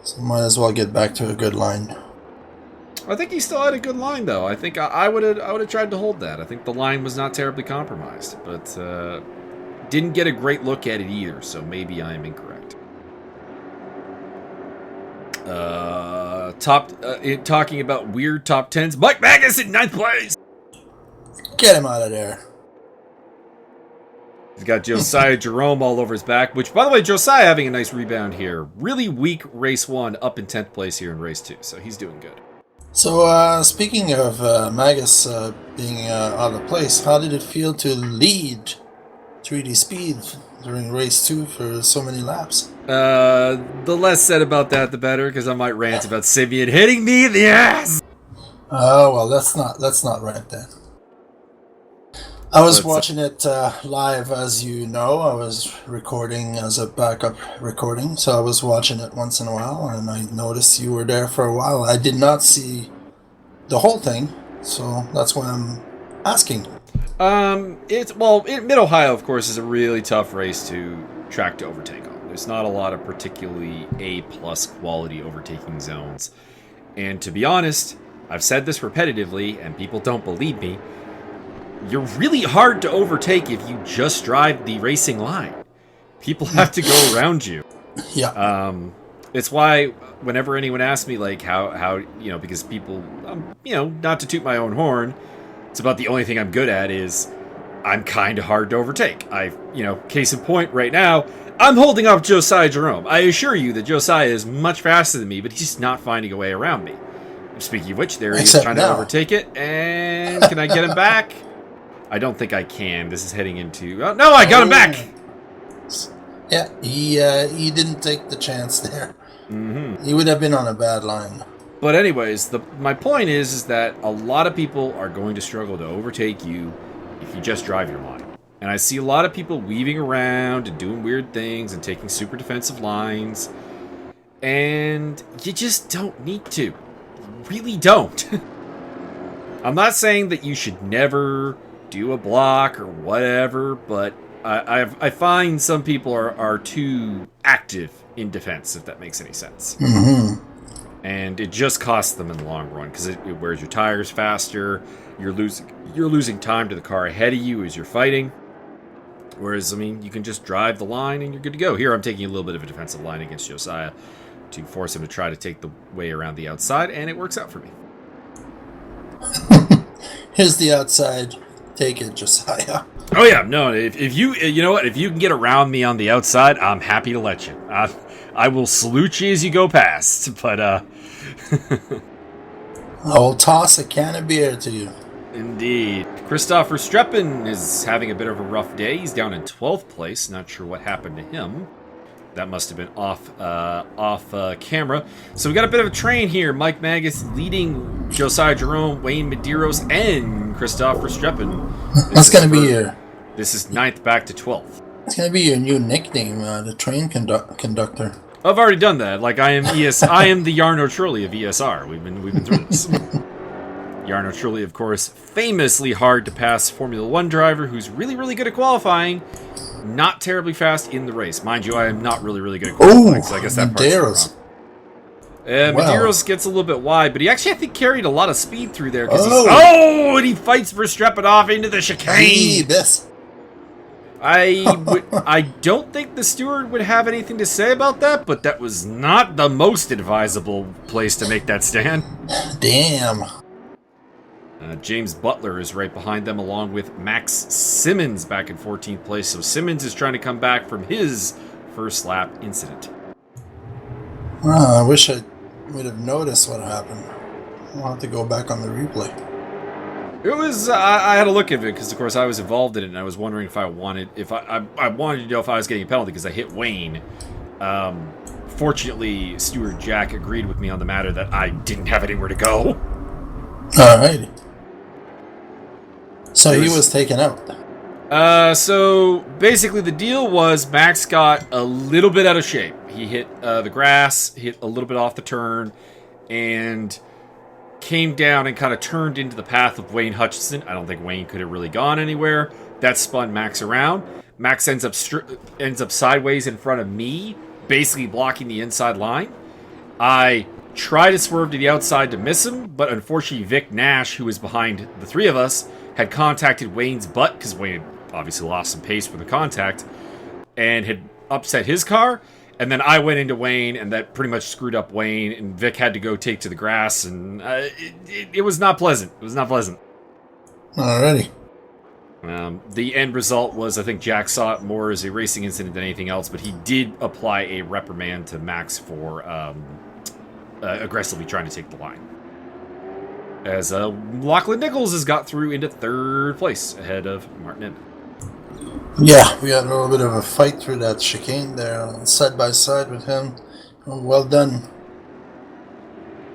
so might as well get back to a good line.
I think he still had a good line, though. I think I would have tried to hold that. I think the line was not terribly compromised, but didn't get a great look at it either. So maybe I am incorrect. Talking about weird top 10s. Mike Magnus in 9th place.
Get him out of there.
He's got Josiah Jerome all over his back. Which, by the way, Josiah having a nice rebound here. Really weak race 1, up in 10th place here in race 2. So he's doing good.
So, speaking of Magus being out of place, how did it feel to lead 3D Speed during race 2 for so many laps?
The less said about that, the better, because I might rant about Simeon hitting me in the ass!
Oh, well, let's not rant then. I was watching it live, as you know. I was recording as a backup recording, so I was watching it once in a while, and I noticed you were there for a while. I did not see the whole thing, so that's why I'm asking.
Mid-Ohio, of course, is a really tough race to track to overtake on. There's not a lot of particularly A+ quality overtaking zones. And to be honest, I've said this repetitively, and people don't believe me. You're really hard to overtake if you just drive the racing line. People have to go around you.
Yeah.
It's why whenever anyone asks me, like, how because people, not to toot my own horn, it's about the only thing I'm good at is I'm kind of hard to overtake. Case in point right now, I'm holding up Josiah Jerome. I assure you that Josiah is much faster than me, but he's just not finding a way around me. Speaking of which, there he is trying to overtake it, and can I get him back? I don't think I can. This is heading into... Oh, no, I got him back!
Yeah, he didn't take the chance there. Mm-hmm. He would have been on a bad line.
But anyways, my point is that a lot of people are going to struggle to overtake you if you just drive your line. And I see a lot of people weaving around and doing weird things and taking super defensive lines. And you just don't need to. You really don't. I'm not saying that you should never do a block or whatever, but I find some people are too active in defense, if that makes any sense.
Mm-hmm.
And it just costs them in the long run because it wears your tires faster. You're losing time to the car ahead of you as you're fighting. Whereas, you can just drive the line and you're good to go. Here, I'm taking a little bit of a defensive line against Josiah to force him to try to take the way around the outside, and it works out for me.
Here's the outside. Take it, Josiah.
Oh yeah, no. If you if you can get around me on the outside, I'm happy to let you. I will salute you as you go past. But
I'll toss a can of beer to you.
Indeed. Christopher Streppen is having a bit of a rough day. He's down in 12th place. Not sure what happened to him. That must have been off camera. So we got a bit of a train here. Mike Magus leading Josiah Jerome, Wayne Medeiros, and Christopher Streppen.
That's going to be your...
This is 9th back to 12th.
It's going to be your new nickname, the train conductor.
I've already done that. Like I am I am the Jarno Trulli of ESR. We've been through this. Jarno Trulli, of course, famously hard to pass Formula 1 driver who's really, really good at qualifying. Not terribly fast in the race. Mind you, I am not really, really good at qualifying, so I guess that part's wrong. Medeiros gets a little bit wide, but he actually, I think, carried a lot of speed through there. And he fights for Streppen off into the chicane. I don't think the steward would have anything to say about that, but that was not the most advisable place to make that stand.
Damn.
James Butler is right behind them, along with Max Simmons back in 14th place. So Simmons is trying to come back from his first lap incident.
Well, I wish I would have noticed what happened. I'll have to go back on the replay.
It was I had a look at it because, of course, I was involved in it, and I was wondering if I wanted to know if I was getting a penalty because I hit Wayne. Fortunately, Steward Jack agreed with me on the matter that I didn't have anywhere to go.
Alrighty. So he was taken out.
So basically the deal was Max got a little bit out of shape. He hit the grass, hit a little bit off the turn, and came down and kind of turned into the path of Wayne Hutchinson. I don't think Wayne could have really gone anywhere. That spun Max around. Max ends up sideways in front of me, basically blocking the inside line. I try to swerve to the outside to miss him, but unfortunately Vic Nash, who was behind the three of us, had contacted Wayne's butt, because Wayne had obviously lost some pace from the contact, and had upset his car, and then I went into Wayne, and that pretty much screwed up Wayne, and Vic had to go take to the grass, and it was not pleasant. It was not pleasant.
Alrighty.
The end result was, I think Jack saw it more as a racing incident than anything else, but he did apply a reprimand to Max for aggressively trying to take the line. As Lachlan Nichols has got through into 3rd place ahead of Martin Emmett.
Yeah, we had a little bit of a fight through that chicane there, side by side with him. Well done.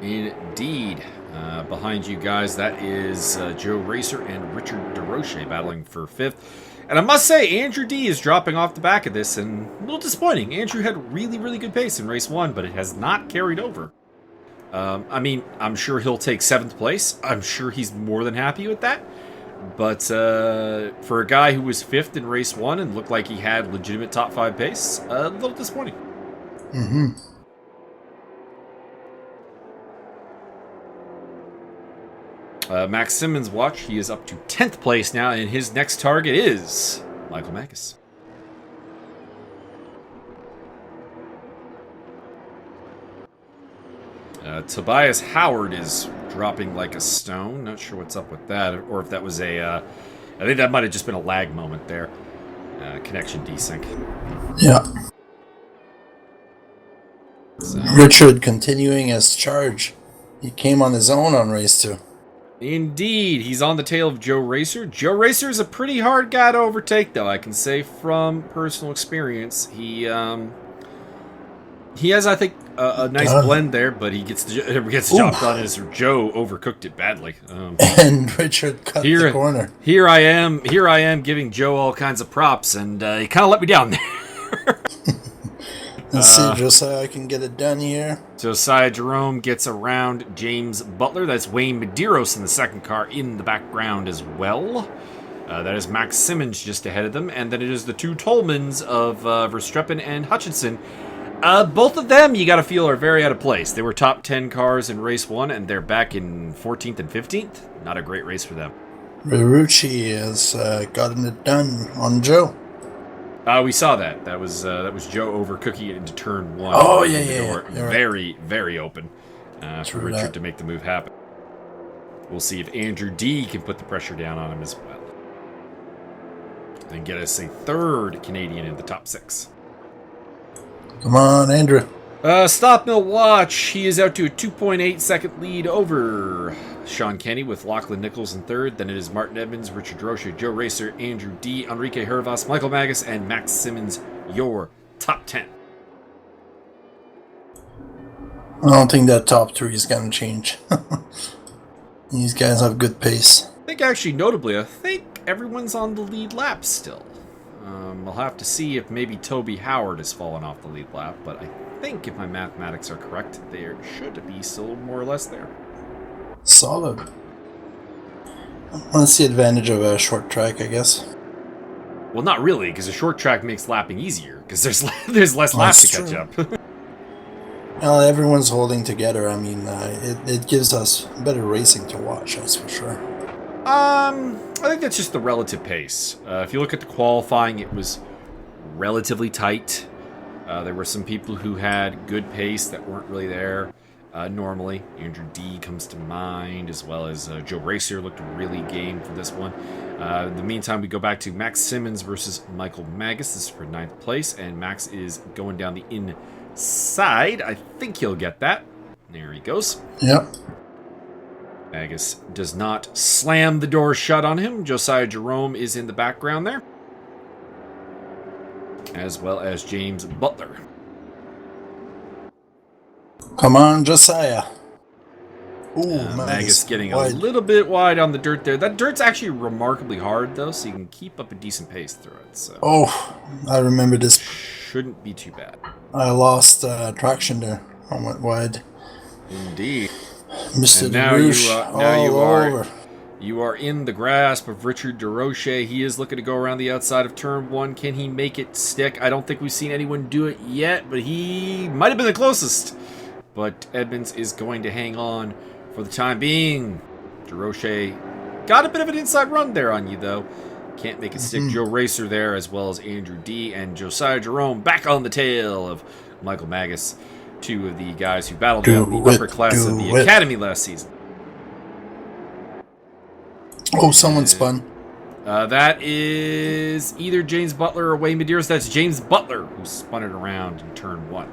Indeed. Behind you guys, that is Joe Racer and Richard DeRoche battling for 5th. And I must say, Andrew D is dropping off the back of this, and a little disappointing. Andrew had really, really good pace in race 1, but it has not carried over. I'm sure he'll take 7th place. I'm sure he's more than happy with that. But for a guy who was 5th in race 1 and looked like he had legitimate top 5 pace, a little disappointing.
Mm-hmm.
Max Simmons' watch, he is up to 10th place now, and his next target is Michael Magus. Tobias Howard is dropping like a stone. Not sure what's up with that, or if that was a... I think that might have just been a lag moment there. Connection desync.
Yeah.
So.
Richard continuing his charge. He came on his own on race 2.
Indeed, he's on the tail of Joe Racer. Joe Racer is a pretty hard guy to overtake, though. I can say from personal experience, he has, I think, a nice blend there, but he gets the job done as Joe overcooked it badly.
And Richard cut the corner.
Here I am giving Joe all kinds of props, and he kind of let me down there.
Let's see, Josiah can get it done here.
Josiah Jerome gets around James Butler. That's Wayne Medeiros in the second car in the background as well. That is Max Simmons just ahead of them. And then it is the two Tolmans of Verstappen and Hutchinson. Both of them, you got to feel, are very out of place. They were top 10 cars in race 1, and they're back in 14th and 15th. Not a great race for them.
Rirucci has gotten it done on Joe.
We saw that. That was Joe overcooking it into turn 1.
Oh, yeah.
Very, very open for Richard
that.
to make the move happen. We'll see if Andrew D can put the pressure down on him as well. And get us a third Canadian in the top 6.
Come on, Andrew.
Stop Mill Watch. He is out to a 2.8 second lead over Sean Kenny with Lachlan Nichols in third. Then it is Martin Edmonds, Richard Rocha, Joe Racer, Andrew D, Enrique Hervas, Michael Magus, and Max Simmons, your top 10.
I don't think that top 3 is going to change. These guys have good pace.
I think actually, notably, I think everyone's on the lead lap still. I'll have to see if maybe Toby Howard has fallen off the lead lap, but I think if my mathematics are correct, there should be still more or less there.
Solid. That's the advantage of a short track, I guess.
Well, not really, because a short track makes lapping easier, because there's less laps to catch up.
Well, everyone's holding together. I mean, it gives us better racing to watch, that's for sure.
I think that's just the relative pace. If you look at the qualifying, it was relatively tight. There were some people who had good pace that weren't really there normally. Andrew D comes to mind, as well as Joe Racer looked really game for this one. In the meantime, we go back to Max Simmons versus Michael Magus. This is for 9th place, and Max is going down the inside. I think he'll get that. There he goes.
Yep.
Magus does not slam the door shut on him. Josiah Jerome is in the background there, as well as James Butler.
Come on, Josiah. Ooh,
Magus getting a little bit wide on the dirt there. That dirt's actually remarkably hard, though, so you can keep up a decent pace through it. So
oh, I remember this.
Shouldn't be too bad.
I lost traction there. I went wide.
Indeed.
Mr.
And now
over.
You are in the grasp of Richard DeRoche. He is looking to go around the outside of turn 1. Can he make it stick? I don't think we've seen anyone do it yet, but he might have been the closest. But Edmonds is going to hang on for the time being. DeRoche got a bit of an inside run there on you, though. Can't make it stick. Joe Racer there, as well as Andrew D. and Josiah Jerome back on the tail of Michael Magus. Two of the guys who battled out the upper class of the Academy last season.
Oh, someone spun.
That is either James Butler or Wayne Medeiros. That's James Butler who spun it around in turn 1.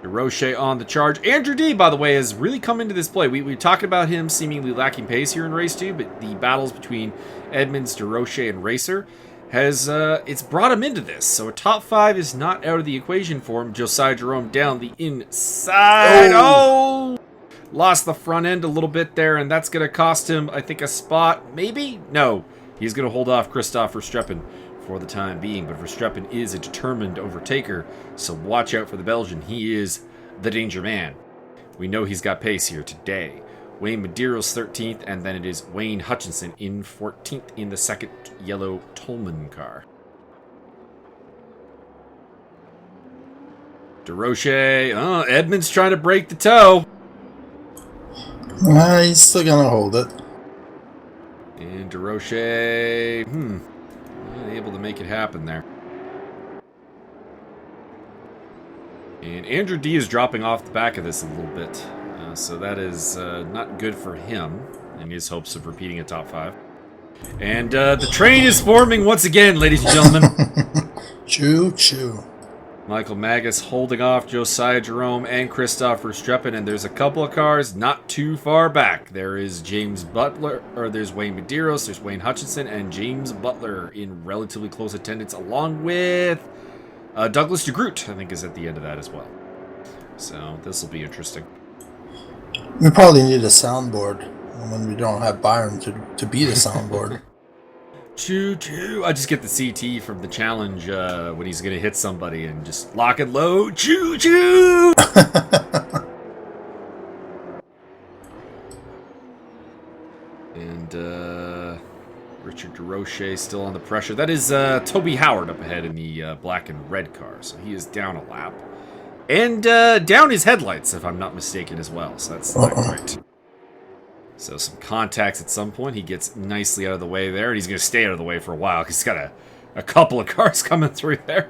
DeRoche on the charge. Andrew D, by the way, has really come into this play. We talked about him seemingly lacking pace here in race 2, but the battles between Edmonds, DeRoche, and Racer has it's brought him into this. So a top 5 is not out of the equation for him. Josiah Jerome down the inside. Oh! Lost the front end a little bit there, and that's going to cost him, I think, a spot. Maybe? No. He's going to hold off Christoph Verstappen for the time being, but Verstappen is a determined overtaker, so watch out for the Belgian. He is the danger man. We know he's got pace here today. Wayne Medeiros 13th, and then it is Wayne Hutchinson in 14th in the second yellow Tolman car. DeRoche, Edmonds trying to break the toe.
He's still gonna hold it.
And DeRoche, not able to make it happen there. And Andrew D is dropping off the back of this a little bit. So that is not good for him in his hopes of repeating a top 5. And the train is forming once again, ladies and gentlemen.
Choo-choo.
Michael Magus holding off Josiah Jerome and Christoph Verstappen, and there's a couple of cars not too far back. There is James Butler, or there's Wayne Medeiros, there's Wayne Hutchinson, and James Butler in relatively close attendance, along with Douglas DeGroot, I think, is at the end of that as well. So this will be interesting.
We probably need a soundboard when we don't have Byron to be the soundboard.
Choo-choo. I just get the CT from the challenge when he's going to hit somebody and just lock and load. Choo-choo! And Richard DeRoche still on the pressure. That is Toby Howard up ahead in the black and red car. So he is down a lap. And down his headlights, if I'm not mistaken, as well. So that's not great. So some contacts at some point. He gets nicely out of the way there. And he's going to stay out of the way for a while because he's got a couple of cars coming through there.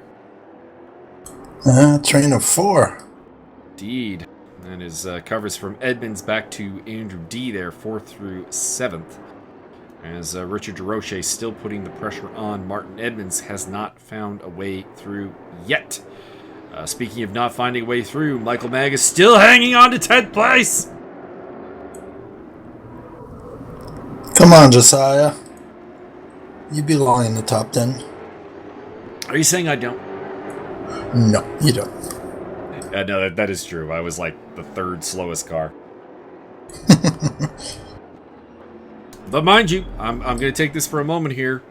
Train of 4.
Indeed. And his covers from Edmonds back to Andrew D there, 4th through 7th. As Richard DeRoche still putting the pressure on. Martin Edmonds has not found a way through yet. Speaking of not finding a way through, Michael Magus still hanging on to 10th place.
Come on, Josiah. You belong in the top 10.
Are you saying I don't?
No, you don't.
No, that is true. I was like the 3rd slowest car. But mind you, I'm going to take this for a moment here.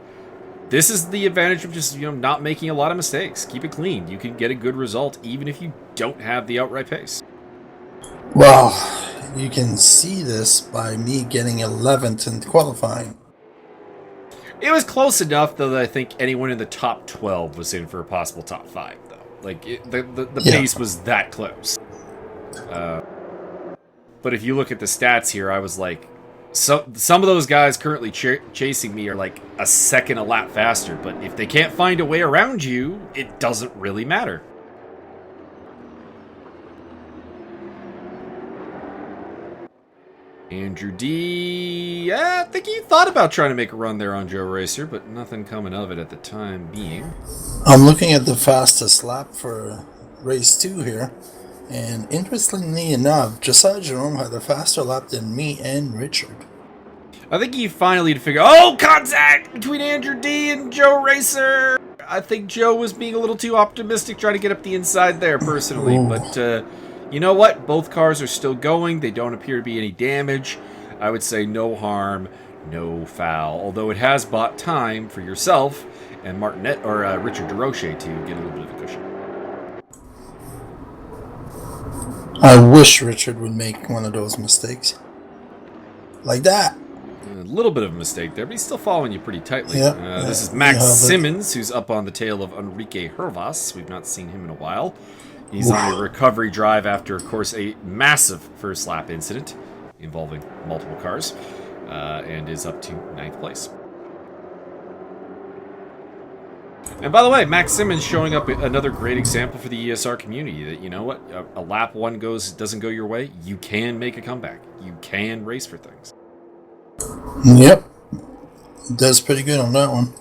This is the advantage of just, not making a lot of mistakes. Keep it clean. You can get a good result even if you don't have the outright pace.
Well, you can see this by me getting 11th in qualifying.
It was close enough, though, that I think anyone in the top 12 was in for a possible top 5, though. Like, the pace was that close. But if you look at the stats here, I was like, some of those guys currently chasing me are like a second a lap faster, but if they can't find a way around you, it doesn't really matter. Andrew D. I think he thought about trying to make a run there on Joe Racer, but nothing coming of it at the time being.
I'm looking at the fastest lap for race 2 here, and interestingly enough, Josiah Jerome had a faster lap than me and Richard.
I think he finally had to figure, oh, contact between Andrew D and Joe Racer. I think Joe was being a little too optimistic trying to get up the inside there, personally.
Ooh.
But you know what? Both cars are still going. They don't appear to be any damage. I would say no harm, no foul. Although it has bought time for yourself and Richard DeRoche to get a little bit of a cushion.
I wish Richard would make one of those mistakes. Like that.
A little bit of a mistake there, but he's still following you pretty tightly.
Yeah,
this is Max Simmons, who's up on the tail of Enrique Hervas. We've not seen him in a while. He's on a recovery drive after, of course, a massive first lap incident involving multiple cars, and is up to 9th place. And by the way, Max Simmons showing up another great example for the ESR community that, you know what, a lap one doesn't go your way, you can make a comeback. You can race for things.
Yep. Does pretty good on that one.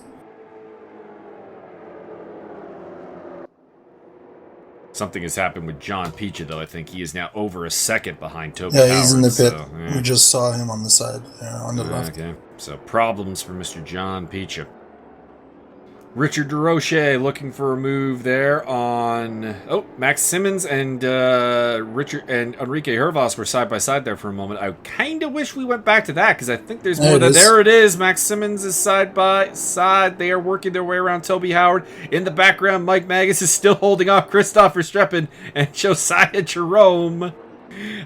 Something has happened with John Picha, though. I think he is now over a second behind Toby
Yeah,
Howard,
he's in the pit.
So,
We just saw him on the side, on the left.
Okay, so problems for Mr. John Picha. Richard DeRoche looking for a move there on... Oh, Max Simmons and Richard and Enrique Hervas were side by side there for a moment. I kind of wish we went back to that because I think there's more than... There it is. Max Simmons is side by side. They are working their way around Toby Howard. In the background, Mike Magus is still holding off Christoph Verstappen and Josiah Jerome.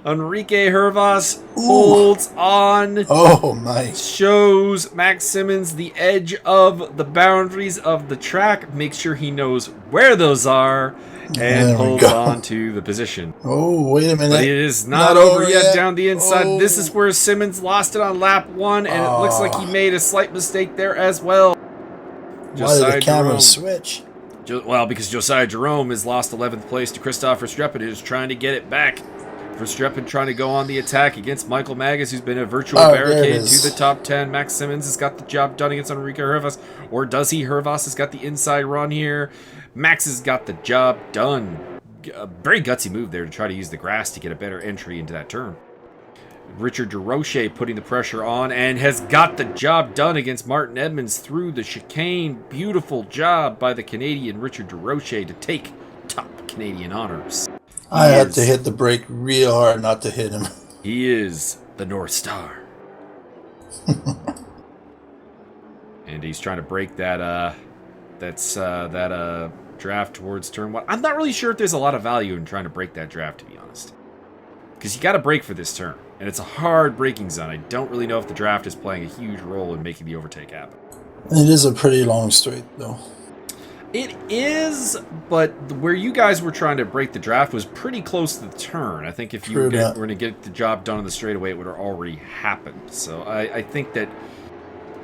Enrique Hervas holds on.
Oh, nice.
Shows Max Simmons the edge of the boundaries of the track. Makes sure he knows where those are. and holds on to the position.
Oh, wait a minute.
But it is not over yet down the inside. Oh. This is where Simmons lost it on lap 1, and it looks like he made a slight mistake there as well.
Why did the camera switch?
Well, because Josiah Jerome has lost 11th place to Christoph Verstappen, who's trying to get it back. Verstappen trying to go on the attack against Michael Magus, who's been a virtual barricade to the top 10. Max Simmons has got the job done against Enrique Hervas. Or does he? Hervas has got the inside run here. Max has got the job done. A very gutsy move there to try to use the grass to get a better entry into that turn. Richard DeRoche putting the pressure on and has got the job done against Martin Edmonds through the chicane. Beautiful job by the Canadian Richard DeRoche to take top Canadian honors.
I had to hit the brake real hard not to hit him.
He is the North Star. And he's trying to break that draft towards turn 1. I'm not really sure if there's a lot of value in trying to break that draft, to be honest. Because you got to brake for this turn. And it's a hard braking zone. I don't really know if the draft is playing a huge role in making the overtake happen.
It is a pretty long straight, though.
It is, but where you guys were trying to break the draft was pretty close to the turn. I think if you were going to get the job done on the straightaway, it would have already happened. So I think that,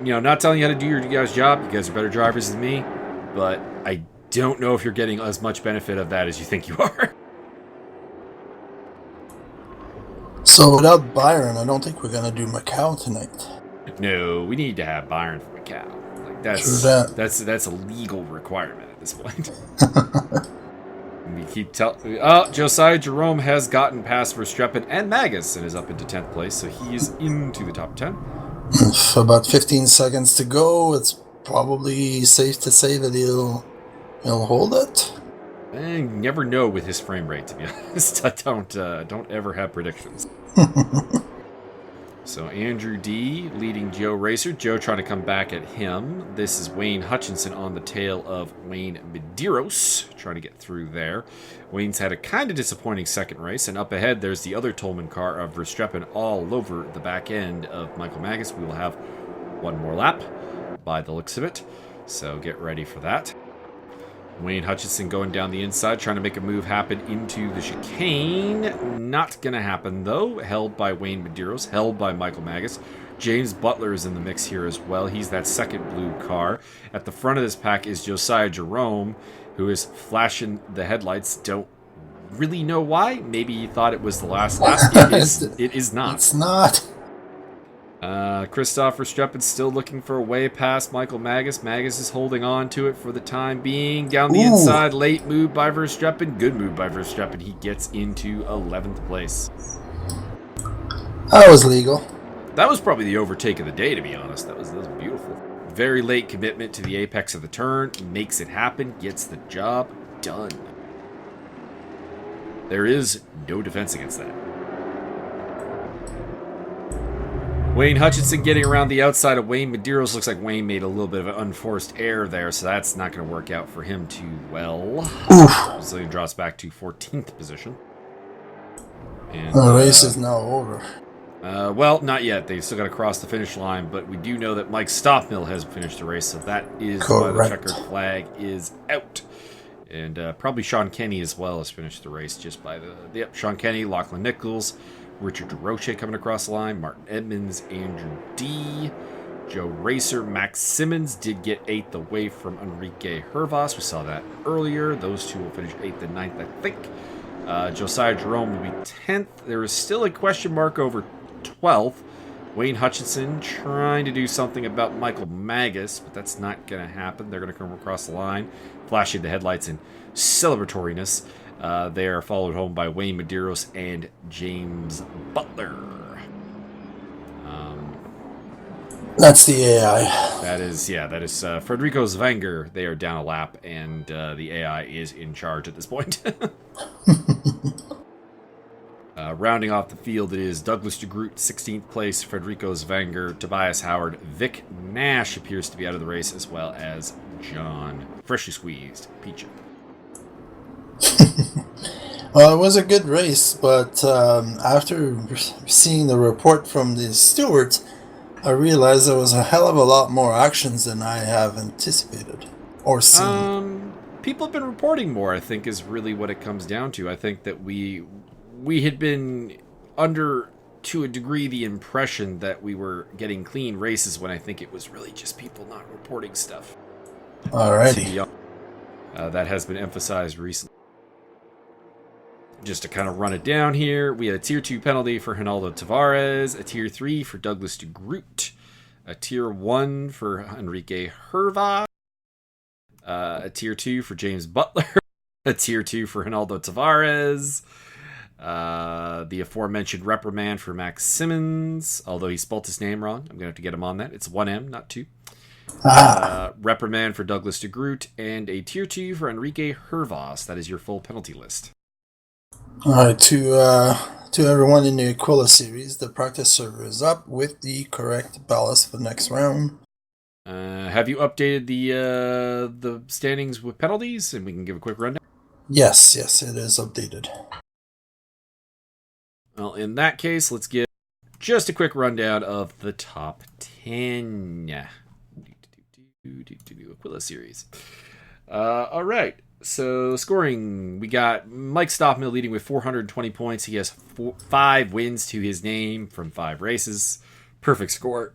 not telling you how to do your guys' job, you guys are better drivers than me, but I don't know if you're getting as much benefit of that as you think you are.
So without Byron, I don't think we're going to do Macau tonight.
No, we need to have Byron for Macau. That's a legal requirement at this point. We keep Josiah Jerome has gotten past Verstappen and Magus and is up into 10th place, so he is into the top 10.
About 15 seconds to go. It's probably safe to say that he'll hold it.
I never know with his frame rate, to be honest. I don't ever have predictions. So Andrew D. leading Joe Racer. Joe trying to come back at him. This is Wayne Hutchinson on the tail of Wayne Medeiros, trying to get through there. Wayne's had a kind of disappointing second race, and up ahead there's the other Tolman car of Verstappen all over the back end of Michael Magus. We will have one more lap by the looks of it, so get ready for that. Wayne Hutchinson going down the inside, trying to make a move happen into the chicane. Not going to happen, though. Held by Wayne Medeiros, held by Michael Magus. James Butler is in the mix here as well. He's that second blue car. At the front of this pack is Josiah Jerome, who is flashing the headlights. Don't really know why. Maybe he thought it was the last lap. It is not.
It's not.
Christoph Verstappen still looking for a way past Michael Magus. Magus is holding on to it for the time being. Down the inside, late move by Verstappen. Good move by Verstappen. He gets into 11th place.
That was legal.
That was probably the overtake of the day, to be honest. That was beautiful. Very late commitment to the apex of the turn. Makes it happen. Gets the job done. There is no defense against that. Wayne Hutchinson getting around the outside of Wayne Medeiros. Looks like Wayne made a little bit of an unforced error there, so that's not going to work out for him too well. So he drops back to 14th position. And,
the race is now over.
Well, not yet. They've still got to cross the finish line, but we do know that Mike Stockmill has finished the race, so that is why the checkered flag is out. And probably Sean Kenny as well has finished the race just by Sean Kenny, Lachlan Nichols, Richard DeRoche coming across the line, Martin Edmonds, Andrew D., Joe Racer, Max Simmons did get 8th away from Enrique Hervas. We saw that earlier. Those two will finish 8th and 9th, I think. Josiah Jerome will be 10th. There is still a question mark over 12th. Wayne Hutchinson trying to do something about Michael Magus, but that's not going to happen. They're going to come across the line, flashing the headlights in celebratoriness. They are followed home by Wayne Medeiros and James Butler.
That's the AI.
That is Federico Zwanger. They are down a lap, and the AI is in charge at this point. Rounding off the field, it is Douglas de Groot, 16th place, Federico Zwanger, Tobias Howard, Vic Nash appears to be out of the race, as well as John Freshly Squeezed Peachy.
Well, it was a good race, but after seeing the report from the stewards, I realized there was a hell of a lot more actions than I have anticipated or seen.
people have been reporting more, I think, is really what it comes down to. I think that we had been under, to a degree, the impression that we were getting clean races when I think it was really just people not reporting stuff.
Alrighty.
That has been emphasized recently. Just to kind of run it down here, we had a Tier 2 penalty for Ronaldo Tavares, a Tier 3 for Douglas de Groot, a Tier 1 for Enrique Herva, a Tier 2 for James Butler, a Tier 2 for Ronaldo Tavares, the aforementioned reprimand for Max Simmons, although he spelt his name wrong. I'm going to have to get him on that. It's 1M, not 2. Reprimand for Douglas de Groot, and a Tier 2 for Enrique Hervas. That is your full penalty list.
Alright, to everyone in the Aquila series, the practice server is up with the correct ballast for the next round.
Have you updated the standings with penalties? And we can give a quick rundown?
Yes, it is updated.
Well, in that case, let's give just a quick rundown of the top 10. Aquila series. All right. So scoring, we got Mike Stoffmill leading with 420 points. He has 5 wins to his name from 5 races. Perfect score.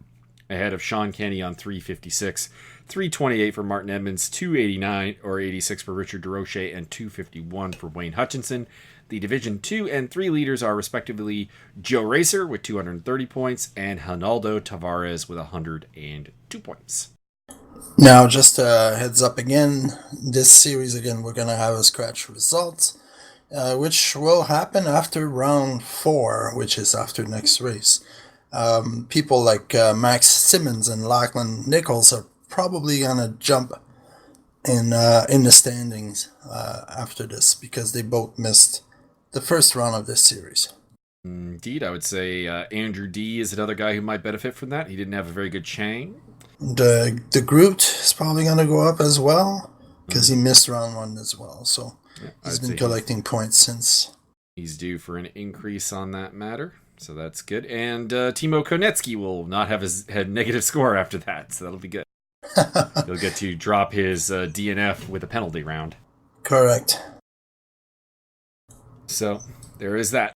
Ahead of Sean Kenny on 356. 328 for Martin Edmonds, 289 or 86 for Richard DeRoche, and 251 for Wayne Hutchinson. The Division 2 and 3 leaders are respectively Joe Racer with 230 points and Ronaldo Tavares with 102 points.
Now, just a heads up again, this series again, we're going to have a scratch results, which will happen after round 4, which is after next race. People like Max Simmons and Lachlan Nichols are probably going to jump in the standings after this because they both missed the first round of this series.
Indeed, I would say Andrew D is another guy who might benefit from that. He didn't have a very good Chang.
The Groot is probably going to go up as well because he missed round 1 as well. So he's been collecting points since.
He's due for an increase on that matter, so that's good. And Timo Konecki will not have his negative score after that, so that'll be good. He'll get to drop his DNF with a penalty round.
Correct.
So there is that.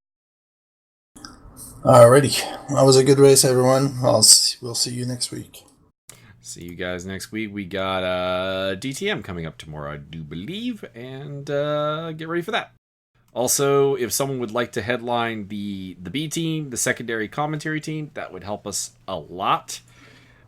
Alrighty. That was a good race, everyone. We'll see you next week.
See you guys next week. We got DTM coming up tomorrow, I do believe, and get ready for that. Also, if someone would like to headline the B team, the secondary commentary team, that would help us a lot.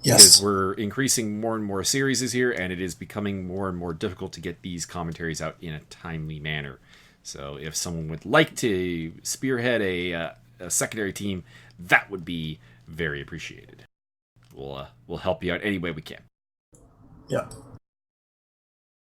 Yes.
Because we're increasing more and more series here, and it is becoming more and more difficult to get these commentaries out in a timely manner. So if someone would like to spearhead a secondary team, that would be very appreciated. We'll help you out any way we can.
Yeah.